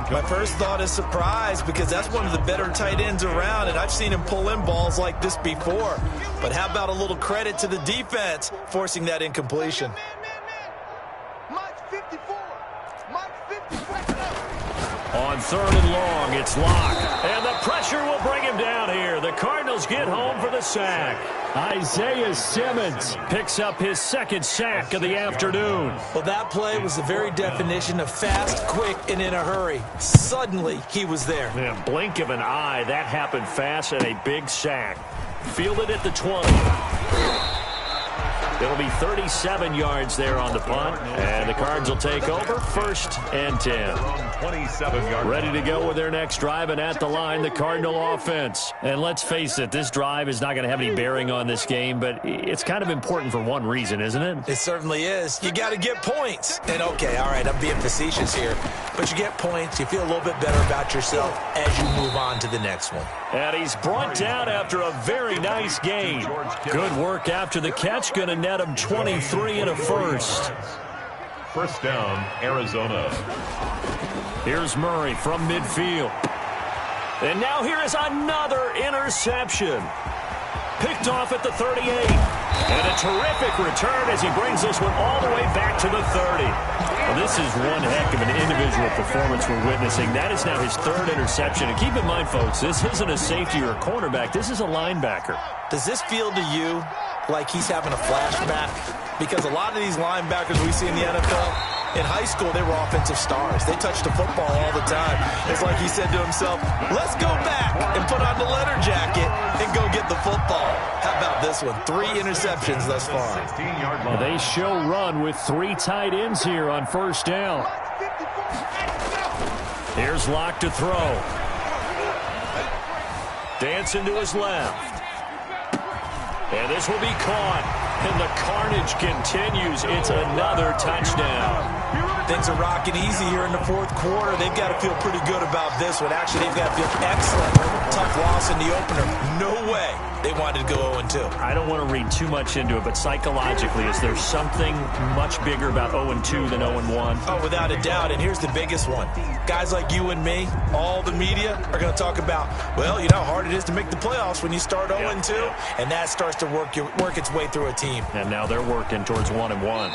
My first thought is surprise because that's one of the better tight ends around, and I've seen him pull in balls like this before. But how about a little credit to the defense forcing that incompletion? On 3rd and long, it's Locke. And the pressure will bring him down here. The Cardinals get home for the sack. Isaiah Simmons picks up his 2nd sack of the afternoon. Well, that play was the very definition of fast, quick, and in a hurry. Suddenly, he was there. Yeah, blink of an eye, that happened fast and a big sack. Fielded at the 20. It'll be 37 yards there on the punt, and the Cards will take over 1st and 10. 27 yards. Ready to go with their next drive, and at the line, the Cardinal offense. And let's face it, this drive is not going to have any bearing on this game, but it's kind of important for one reason, isn't it? It certainly is. You got to get points. And okay, all right, I'm being facetious here, but you get points, you feel a little bit better about yourself as you move on to the next one. And he's brought down after a very nice game. Good work after the catch, going to net him 23 and a 1st. 1st down, Arizona. Here's Murray from midfield. And now here is another interception. Picked off at the 38. And a terrific return as he brings this one all the way back to the 30. Well, this is one heck of an individual performance we're witnessing. That is now his 3rd interception. And keep in mind, folks, this isn't a safety or a cornerback. This is a linebacker. Does this feel to you like he's having a flashback? Because a lot of these linebackers we see in the NFL, In high school, they were offensive stars. They touched the football all the time. It's like he said to himself, let's go back and put on the leather jacket and go get the football. How about this one? 3 interceptions thus far. They show run with 3 tight ends here on first down. Here's Locke to throw. Dancing to his left. And this will be caught. And the carnage continues. It's another touchdown. Things are rocking easy here in the fourth quarter. They've got to feel pretty good about this one. Actually, they've got to feel excellent. Tough loss in the opener. No way they wanted to go 0-2. I don't want to read too much into it, but psychologically, is there something much bigger about 0-2 than 0-1? Oh, without a doubt. And here's the biggest one. Guys like you and me, all the media, are going to talk about, well, you know how hard it is to make the playoffs when you start 0-2. And that starts to work its way through a team. And now they're working towards 1-1.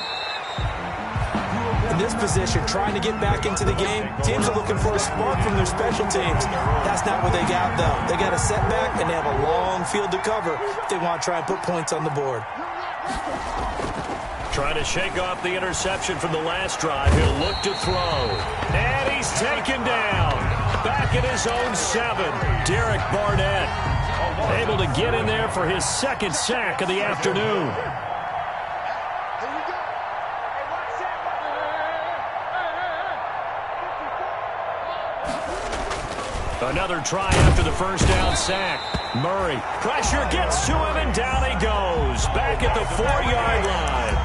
In this position, trying to get back into the game, teams are looking for a spark from their special teams. That's not what they got, though. They got a setback, and they have a long field to cover if they want to try and put points on the board. Trying to shake off the interception from the last drive. He'll look to throw. And he's taken down. Back at his own 7. Derek Barnett able to get in there for his 2nd sack of the afternoon. Another try after the first down sack. Murray, pressure gets to him, and down he goes. Back at the 4-yard line.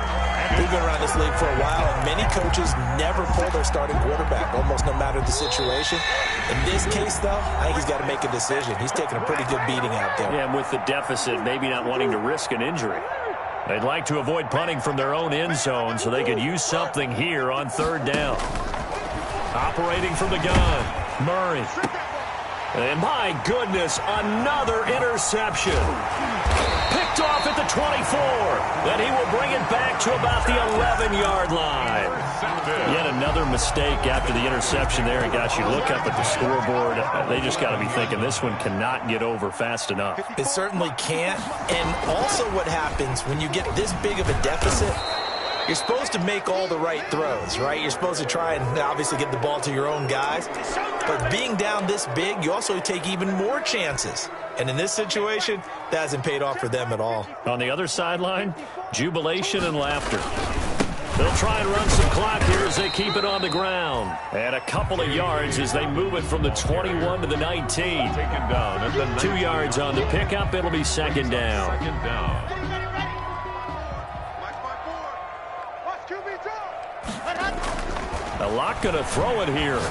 We've been around this league for a while, and many coaches never pull their starting quarterback, almost no matter the situation. In this case, though, I think he's got to make a decision. He's taking a pretty good beating out there. Yeah, and with the deficit, maybe not wanting to risk an injury. They'd like to avoid punting from their own end zone so they could use something here on 3rd down. Operating from the gun, Murray. And my goodness, another interception. Picked off at the 24. Then he will bring it back to about the 11-yard line. Yet another mistake after the interception there. And got you look up at the scoreboard. They just got to be thinking this one cannot get over fast enough. It certainly can't. And also what happens when you get this big of a deficit, you're supposed to make all the right throws, right? You're supposed to try and obviously get the ball to your own guys. But being down this big, you also take even more chances. And in this situation, that hasn't paid off for them at all. On the other sideline, jubilation and laughter. They'll try and run some clock here as they keep it on the ground. And a couple of yards as they move it from the 21 to the 19. Taken down at the 2 yards on the pickup. It'll be 2nd down. 2nd down. A lot going to throw it here.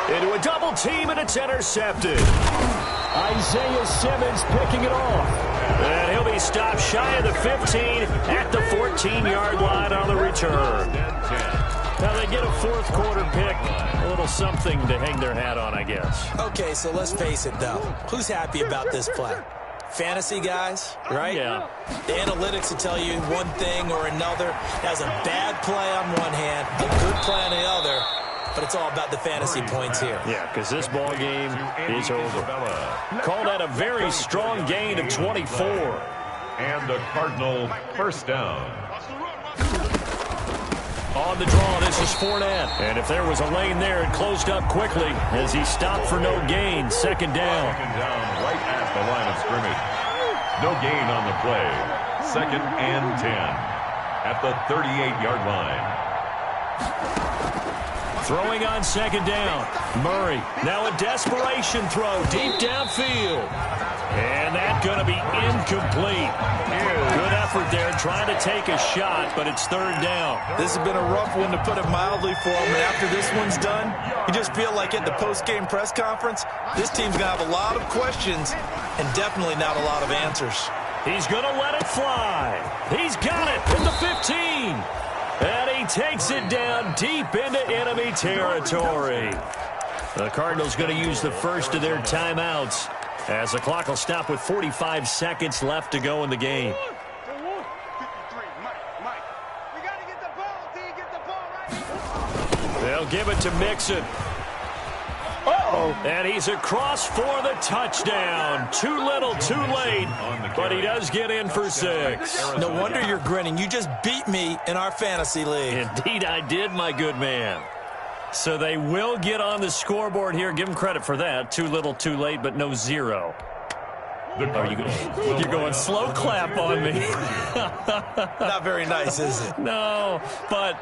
Into a double team, and it's intercepted. Isaiah Simmons picking it off. And he'll be stopped shy of the 15 at the 14-yard line on the return. Now they get a 4th quarter pick. A little something to hang their hat on, I guess. Okay, so let's face it, though. Who's happy about this play? Fantasy guys, right? Yeah. The analytics will tell you one thing or another. That's a bad play on one hand, a good play on the other, but it's all about the fantasy points here. Yeah, because this ball game is over. Call that a very strong gain of 24. And a Cardinal 1st down. On the draw, this is Fournette. And if there was a lane there, it closed up quickly as he stopped for no gain. 2nd down. 2nd down right at the line of scrimmage. No gain on the play. 2nd and 10 at the 38-yard line. Throwing on 2nd down. Murray, now a desperation throw deep downfield. And that's going to be incomplete. Good effort there, trying to take a shot, but it's 3rd down. This has been a rough one, to put it mildly, for him. And after this one's done, you just feel like at the post-game press conference, this team's going to have a lot of questions and definitely not a lot of answers. He's going to let it fly. He's got it at the 15. And he takes it down deep into enemy territory. The Cardinals going to use the first of their timeouts, as the clock will stop with 45 seconds left to go in the game. They'll give it to Mixon. And he's across for the touchdown. Too little, too late, but he does get in for 6. No wonder you're grinning. You just beat me in our fantasy league. Indeed I did, my good man. So they will get on the scoreboard here. Give them credit for that. Too little, too late, but no 0. You're going slow clap on me. Not very nice, is it? No, but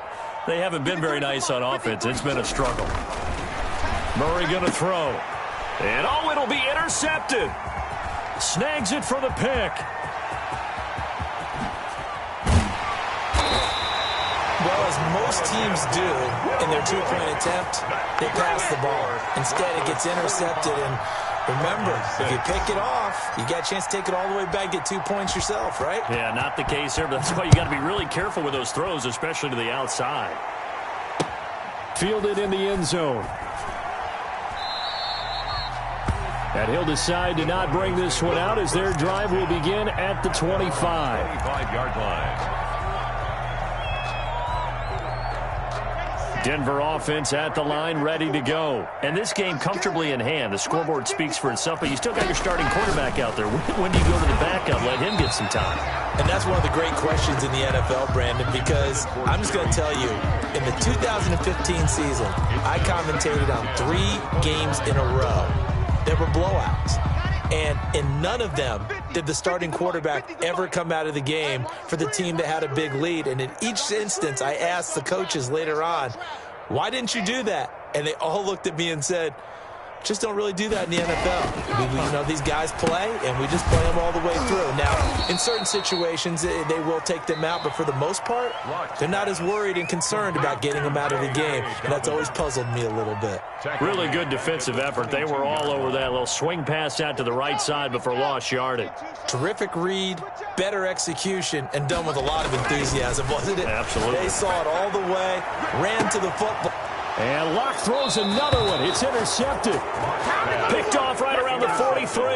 they haven't been very nice on offense. It's been a struggle. Murray going to throw. And, it'll be intercepted. Snags it for the pick. Well, as most teams do in their 2-point attempt, they pass the ball. Instead, it gets intercepted. And remember, if you pick it off, you got a chance to take it all the way back, get 2 points yourself, right? Yeah, not the case here, but that's why you got to be really careful with those throws, especially to the outside. Fielded in the end zone. And he'll decide to not bring this one out as their drive will begin at the 25. 25-yard line. Denver offense at the line, ready to go. And this game comfortably in hand. The scoreboard speaks for itself, but you still got your starting quarterback out there. When do you go to the backup? Let him get some time. And that's one of the great questions in the NFL, Brandon, because I'm just going to tell you, in the 2015 season, I commentated on 3 games in a row. There were blowouts. And in none of them did the starting quarterback ever come out of the game for the team that had a big lead. And in each instance, I asked the coaches later on, why didn't you do that? And they all looked at me and said, just don't really do that in the NFL. These guys play, and we just play them all the way through. Now, in certain situations, they will take them out, but for the most part, they're not as worried and concerned about getting them out of the game, and that's always puzzled me a little bit. Really good defensive effort. They were all over that little swing pass out to the right side before lost yardage. Terrific read, better execution, and done with a lot of enthusiasm, wasn't it? Absolutely. They saw it all the way, ran to the football. And Locke throws another one. It's intercepted. Picked off right around the 43.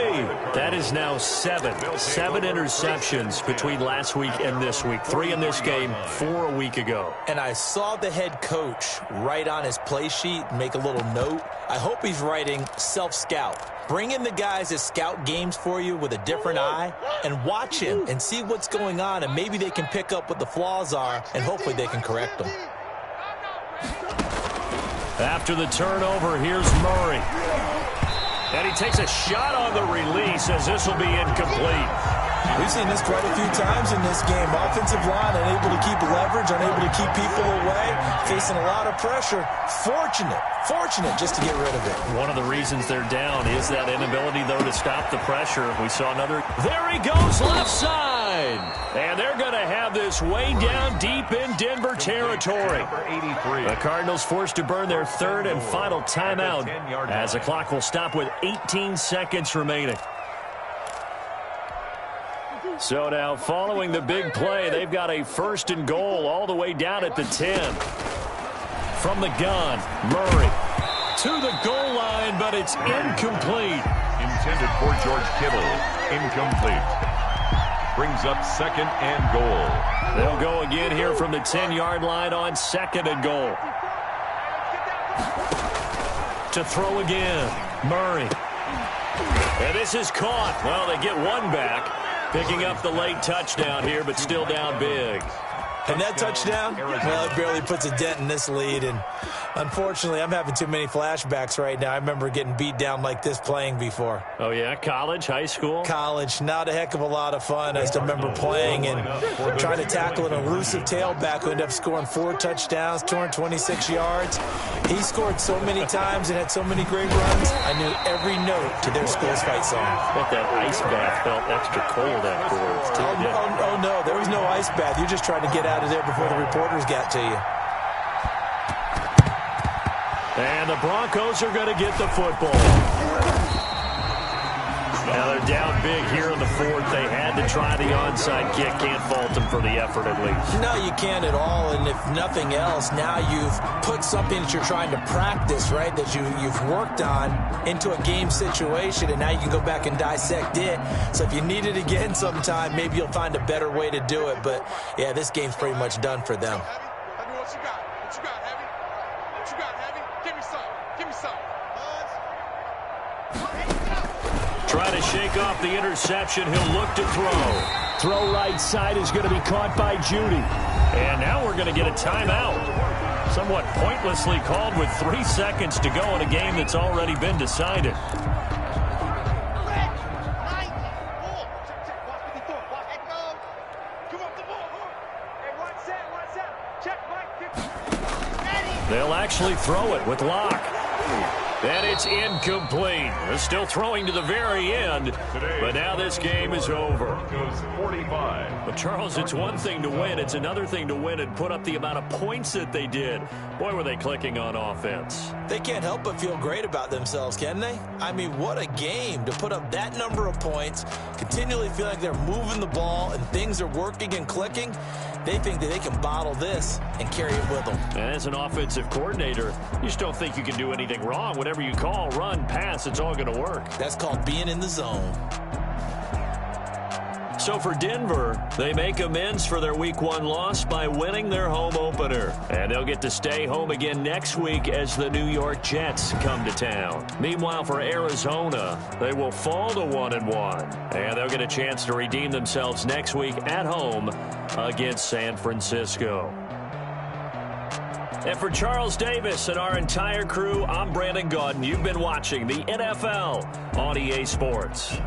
That is now 7 interceptions between last week and this week. 3 in this game, 4 a week ago. And I saw the head coach write on his play sheet, make a little note. I hope he's writing self-scout. Bring in the guys that scout games for you with a different eye and watch him and see what's going on, and maybe they can pick up what the flaws are, and hopefully they can correct them. After the turnover, here's Murray. And he takes a shot on the release as this will be incomplete. We've seen this quite a few times in this game. Offensive line unable to keep leverage, unable to keep people away, facing a lot of pressure. Fortunate just to get rid of it. One of the reasons they're down is that inability, though, to stop the pressure. We saw another. There he goes, left side. And they're going to have this way down deep in Denver territory. The Cardinals forced to burn their 3rd and final timeout as the clock will stop with 18 seconds remaining. So now, following the big play, they've got a 1st and goal all the way down at the 10. From the gun, Murray to the goal line, but it's incomplete. Intended for George Kittle. Incomplete. Brings up 2nd and goal. They'll go again here from the 10-yard line on 2nd and goal. To throw again, Murray. And this is caught. Well, they get one back. Picking up the late touchdown here, but still down big. And that touchdown, well, it barely puts a dent in this lead. And unfortunately, I'm having too many flashbacks right now. I remember getting beat down like this playing before. Oh, yeah? College, high school? College. Not a heck of a lot of fun. I still remember playing and trying to tackle an elusive tailback who ended up scoring 4 touchdowns, 226 yards. He scored so many times and had so many great runs, I knew every note to their school's fight song. But that ice bath felt extra cold afterwards, too. Oh, no. There was no ice bath. You just tried to get out of there before the reporters got to you. And the Broncos are going to get the football. Now they're down big here in the 4th. They had to try the onside kick. Can't fault them for the effort at least. No, you can't at all. And if nothing else, now you've put something that you're trying to practice, right, that you've worked on into a game situation, and now you can go back and dissect it. So if you need it again sometime, maybe you'll find a better way to do it. But, yeah, this game's pretty much done for them. Heavy, what you got? What you got, Heavy? What you got, Heavy? Give me some. Give me some. Trying to shake off the interception. He'll look to throw. Throw right side is going to be caught by Judy. And now we're going to get a timeout. Somewhat pointlessly called with 3 seconds to go in a game that's already been decided. They'll actually throw it with Locke. And it's incomplete. They're still throwing to the very end. But now this game is over. But, Charles, it's one thing to win. It's another thing to win and put up the amount of points that they did. Boy, were they clicking on offense. They can't help but feel great about themselves, can they? I mean, what a game to put up that number of points, continually feel like they're moving the ball and things are working and clicking. They think that they can bottle this and carry it with them. And as an offensive coordinator, you just don't think you can do anything wrong. Whatever you call, run, pass, it's all going to work. That's called being in the zone. So for Denver, they make amends for their Week 1 loss by winning their home opener. And they'll get to stay home again next week as the New York Jets come to town. Meanwhile, for Arizona, they will fall to 1-1. And they'll get a chance to redeem themselves next week at home against San Francisco. And for Charles Davis and our entire crew, I'm Brandon Gaudin. You've been watching the NFL on EA Sports.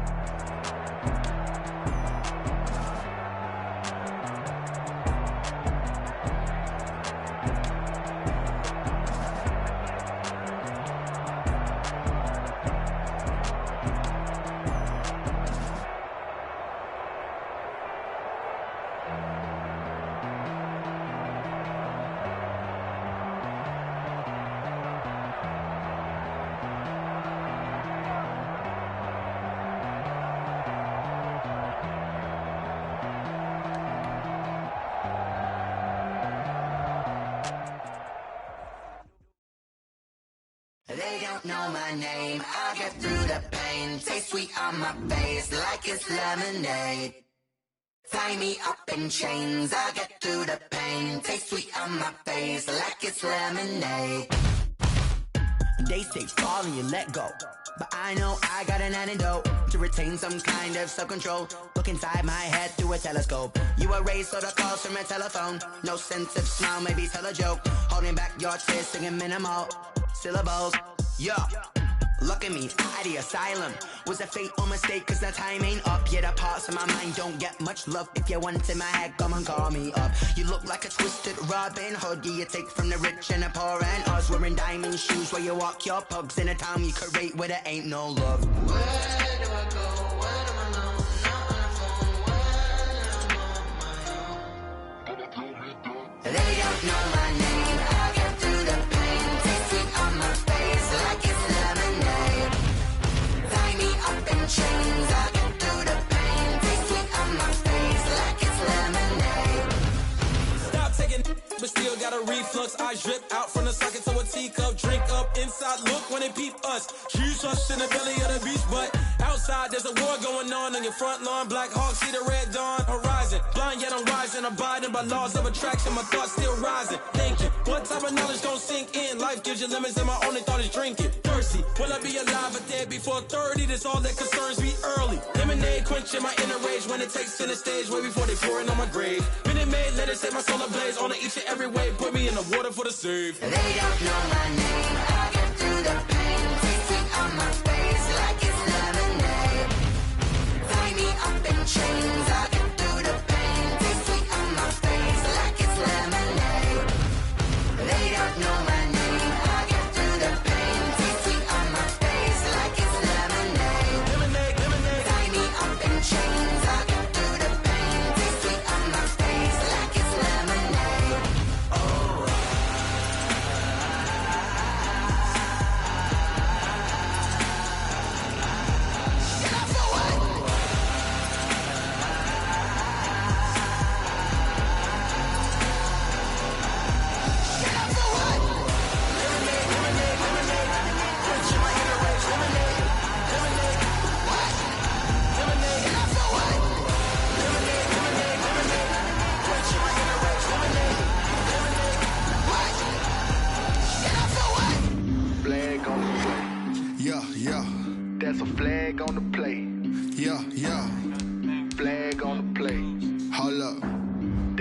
They don't know my name, I get through the pain. Taste sweet on my face like it's lemonade. Tie me up in chains, I get through the pain. Taste sweet on my face like it's lemonade. They say fall and you let go, but I know I got an antidote to retain some kind of self-control. Look inside my head through a telescope. You erase all the calls from a telephone. No sense of smile, maybe tell a joke. Holding back your tears, singing minimal syllables. Yeah, look at me, out the asylum. Was a fate or mistake, cause the time ain't up. Yeah, the parts of my mind don't get much love. If you want in my head, come and call me up. You look like a twisted Robin Hood. Yeah, you take from the rich and the poor and us. Wearing diamond shoes where you walk your pugs in a town you create where there ain't no love. Where do I go? When am I alone? Not on the phone when I'm on my own. They don't know my name, I get through the pain. Taste sweet on my face like it's lemonade. Tie me up in chains, I get through the pain. Taste sweet on my face like it's lemonade. Stop taking but still got a reflux. I drip out from the socket to a teacup. Drink up inside, look when they peep us. Choose us in the belly of the beast, but outside there's a war going on your front lawn. Black Hawk, see the red dawn horizon. Blind yet I'm rising, abiding by laws of attraction. My thoughts still rising, thinking what type of knowledge gon' sink in? Life gives you limits and my only thought is drinking. Thirsty, will I be alive or dead before 30? That's all that concerns me early. Lemonade quenching my inner rage when it takes to the stage way before they pouring on my grave. Minute Maid, let it set my soul ablaze on each and every way. Put me in the water for the save. They don't know my name, I get through the pain. Taste sweet on my face like it's lemonade. Tie me up in chains, I get through the pain. Taste sweet on my face like it's lemonade. They don't know my name, I get through the pain. Taste sweet on my face like it's lemonade. Lemonade, lemonade. Tie me up in chains, I get through the pain. Taste sweet on my face like it's lemonade. Oh.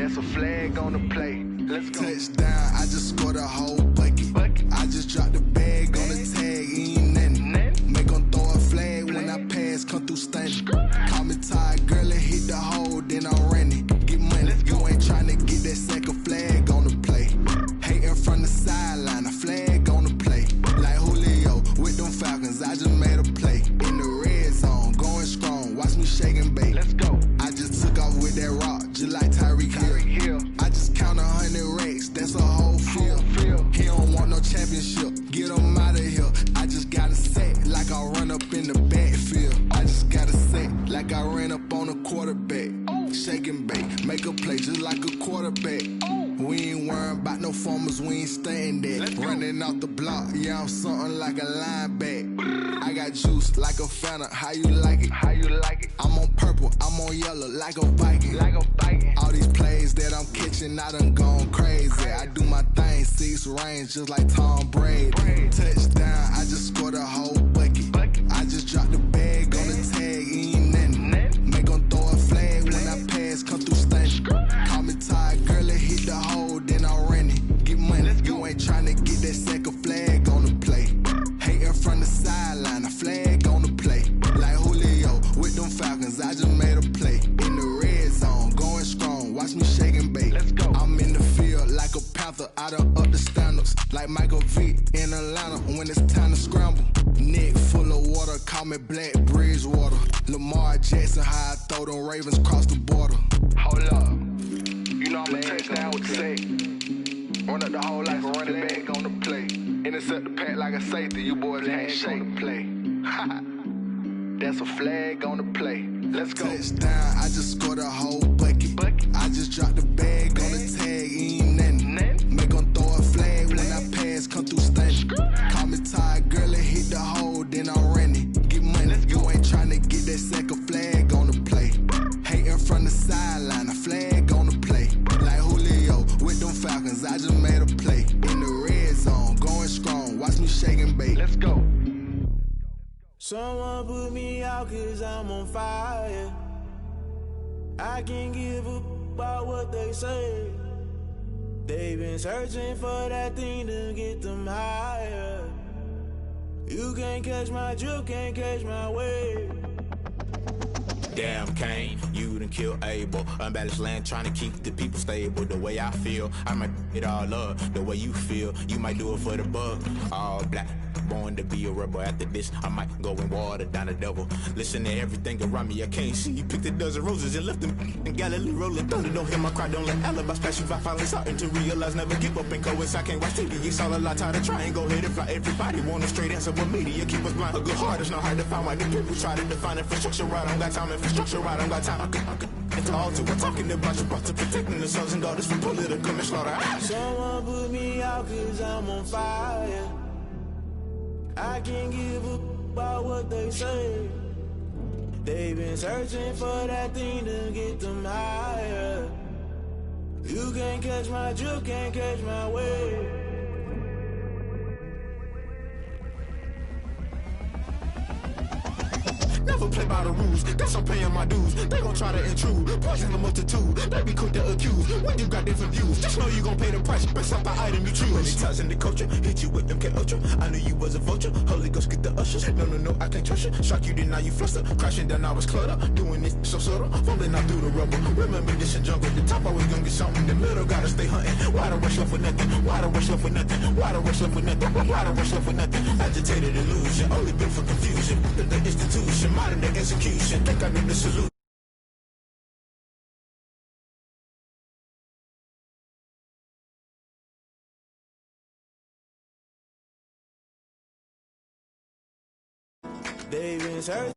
That's a flag on the play. Let's go. Touchdown, I just scored a whole bucket. I just dropped the bag on the tag, ain't nothing. Make 'em throw a flag when I pass, come through stunning. Call me tired, girl, and hit the hole, then I'm running. Get money, you ain't tryna get that second flag on the play. Hating from the sideline, a flag on the play. Like Julio with them Falcons, I just made a play. In the red zone, going strong, watch me shake and bake. Let's go. I just took off with that rock, just like Tyreek Hill. I just count 100 racks, that's a whole field. He don't want no championship, get him out of here. I just gotta set like I run up in the backfield. I just gotta set like I ran up on a quarterback. Shake and bake, make a play just like a quarterback. We ain't worrying about no formers, we ain't staying there. Running off the block, yeah, I'm something like a linebacker. I got juice like a Fanta, how you like it? How you like it? I'm on purple, I'm on yellow like a Viking. Like a Viking. All these plays that I'm catching, I done gone crazy. I do my thing, 6 range just like Tom Brady. Touchdown, I just scored a whole bucket. I just dropped the bag on the tag, ain't nothing. Make 'em throw a flag when I pass, come through stunning. Call me tired, girl, and hit the hole, then I'm running. Get money, you ain't tryna get that second flag on the play. Hating from the sideline, a flag on the play. Like Julio with them Falcons, I just made a play. In the red zone, going strong, watch me shake and bake. Let's go. I'm in the field like a Panther, I done up the standards. Like Michael Vick in Atlanta when it's time to scramble. Neck full of water, call me Black Bridgewater. Lamar Jackson, how I throw them Ravens cross the border. Hold up, you know I'm a touchdown with the sack. Run up the whole life and run it back on the play. Intercept the pack like a safety, you boys ain't shake the play. That's a flag on the play. Let's go. Touchdown, I just scored a whole bucket. I just dropped the bag on the tag, ain't nothing. Make 'em throw a flag when I pass, come through stunning. Call me tired, girl, and hit the hole, then I'm running. Get money, you ain't tryna get that second flag on the play. Hating from the sideline, a flag on the play. Like Julio with them Falcons, I just made a play. In the red zone, going strong, watch me shake and bake. Let's go. Someone put me out 'cause I'm on fire. I can't give up about what they say. They've been searching for that thing to get them higher. You can't catch my drift, can't catch my wave. Damn Kane, you done killed Abel. Unbalanced land trying to keep the people stable. The way I feel, I might it all up. The way you feel, you might do it for the bug. All black, born to be a rebel. After this, I might go and water down the devil. Listen to everything around me, I can't see. You picked a dozen roses and left them in Galilee rolling thunder. Don't hear my cry, don't let alibis pass you. I finally starting to realize, never give up and coincide. I can't watch TV, it's all a lot. Tired of trying, go ahead and fly. Everybody want a straight answer, but media keep us blind. A good heart is not hard to find. Why the people try to define infrastructure right? I don't got time, infrastructure right, I don't got time. It's all to we're talking about you, brought to protecting the sons and daughters from political manslaughter. Someone put me out 'cause I'm on fire. I can't give up about what they say. They've been searching for that thing to get them higher. You can't catch my drift, can't catch my wave. Never play by the rules, guess I'm paying my dues. They gon' try to intrude, poison the multitude. They be quick to accuse, when you got different views. Just know you gon' pay the price, based off the item you choose. Many times in the culture, hit you with them K-Ultra. I knew you was a vulture, Holy Ghost get the ushers. No, I can't trust you. Shock you, then now you fluster. Crashing down, I was cluttered. Doing this so subtle, fumbling out through the rubble. Remember this in jungle, the top always gonna get something. The middle gotta stay hunting. Why the rush left with nothing? Why the rush left with nothing? Why the rush left with nothing? Why the rush left with nothing? Agitated illusion, only built for confusion. The institution, modern day execution. Think I need the solution. They've been searching.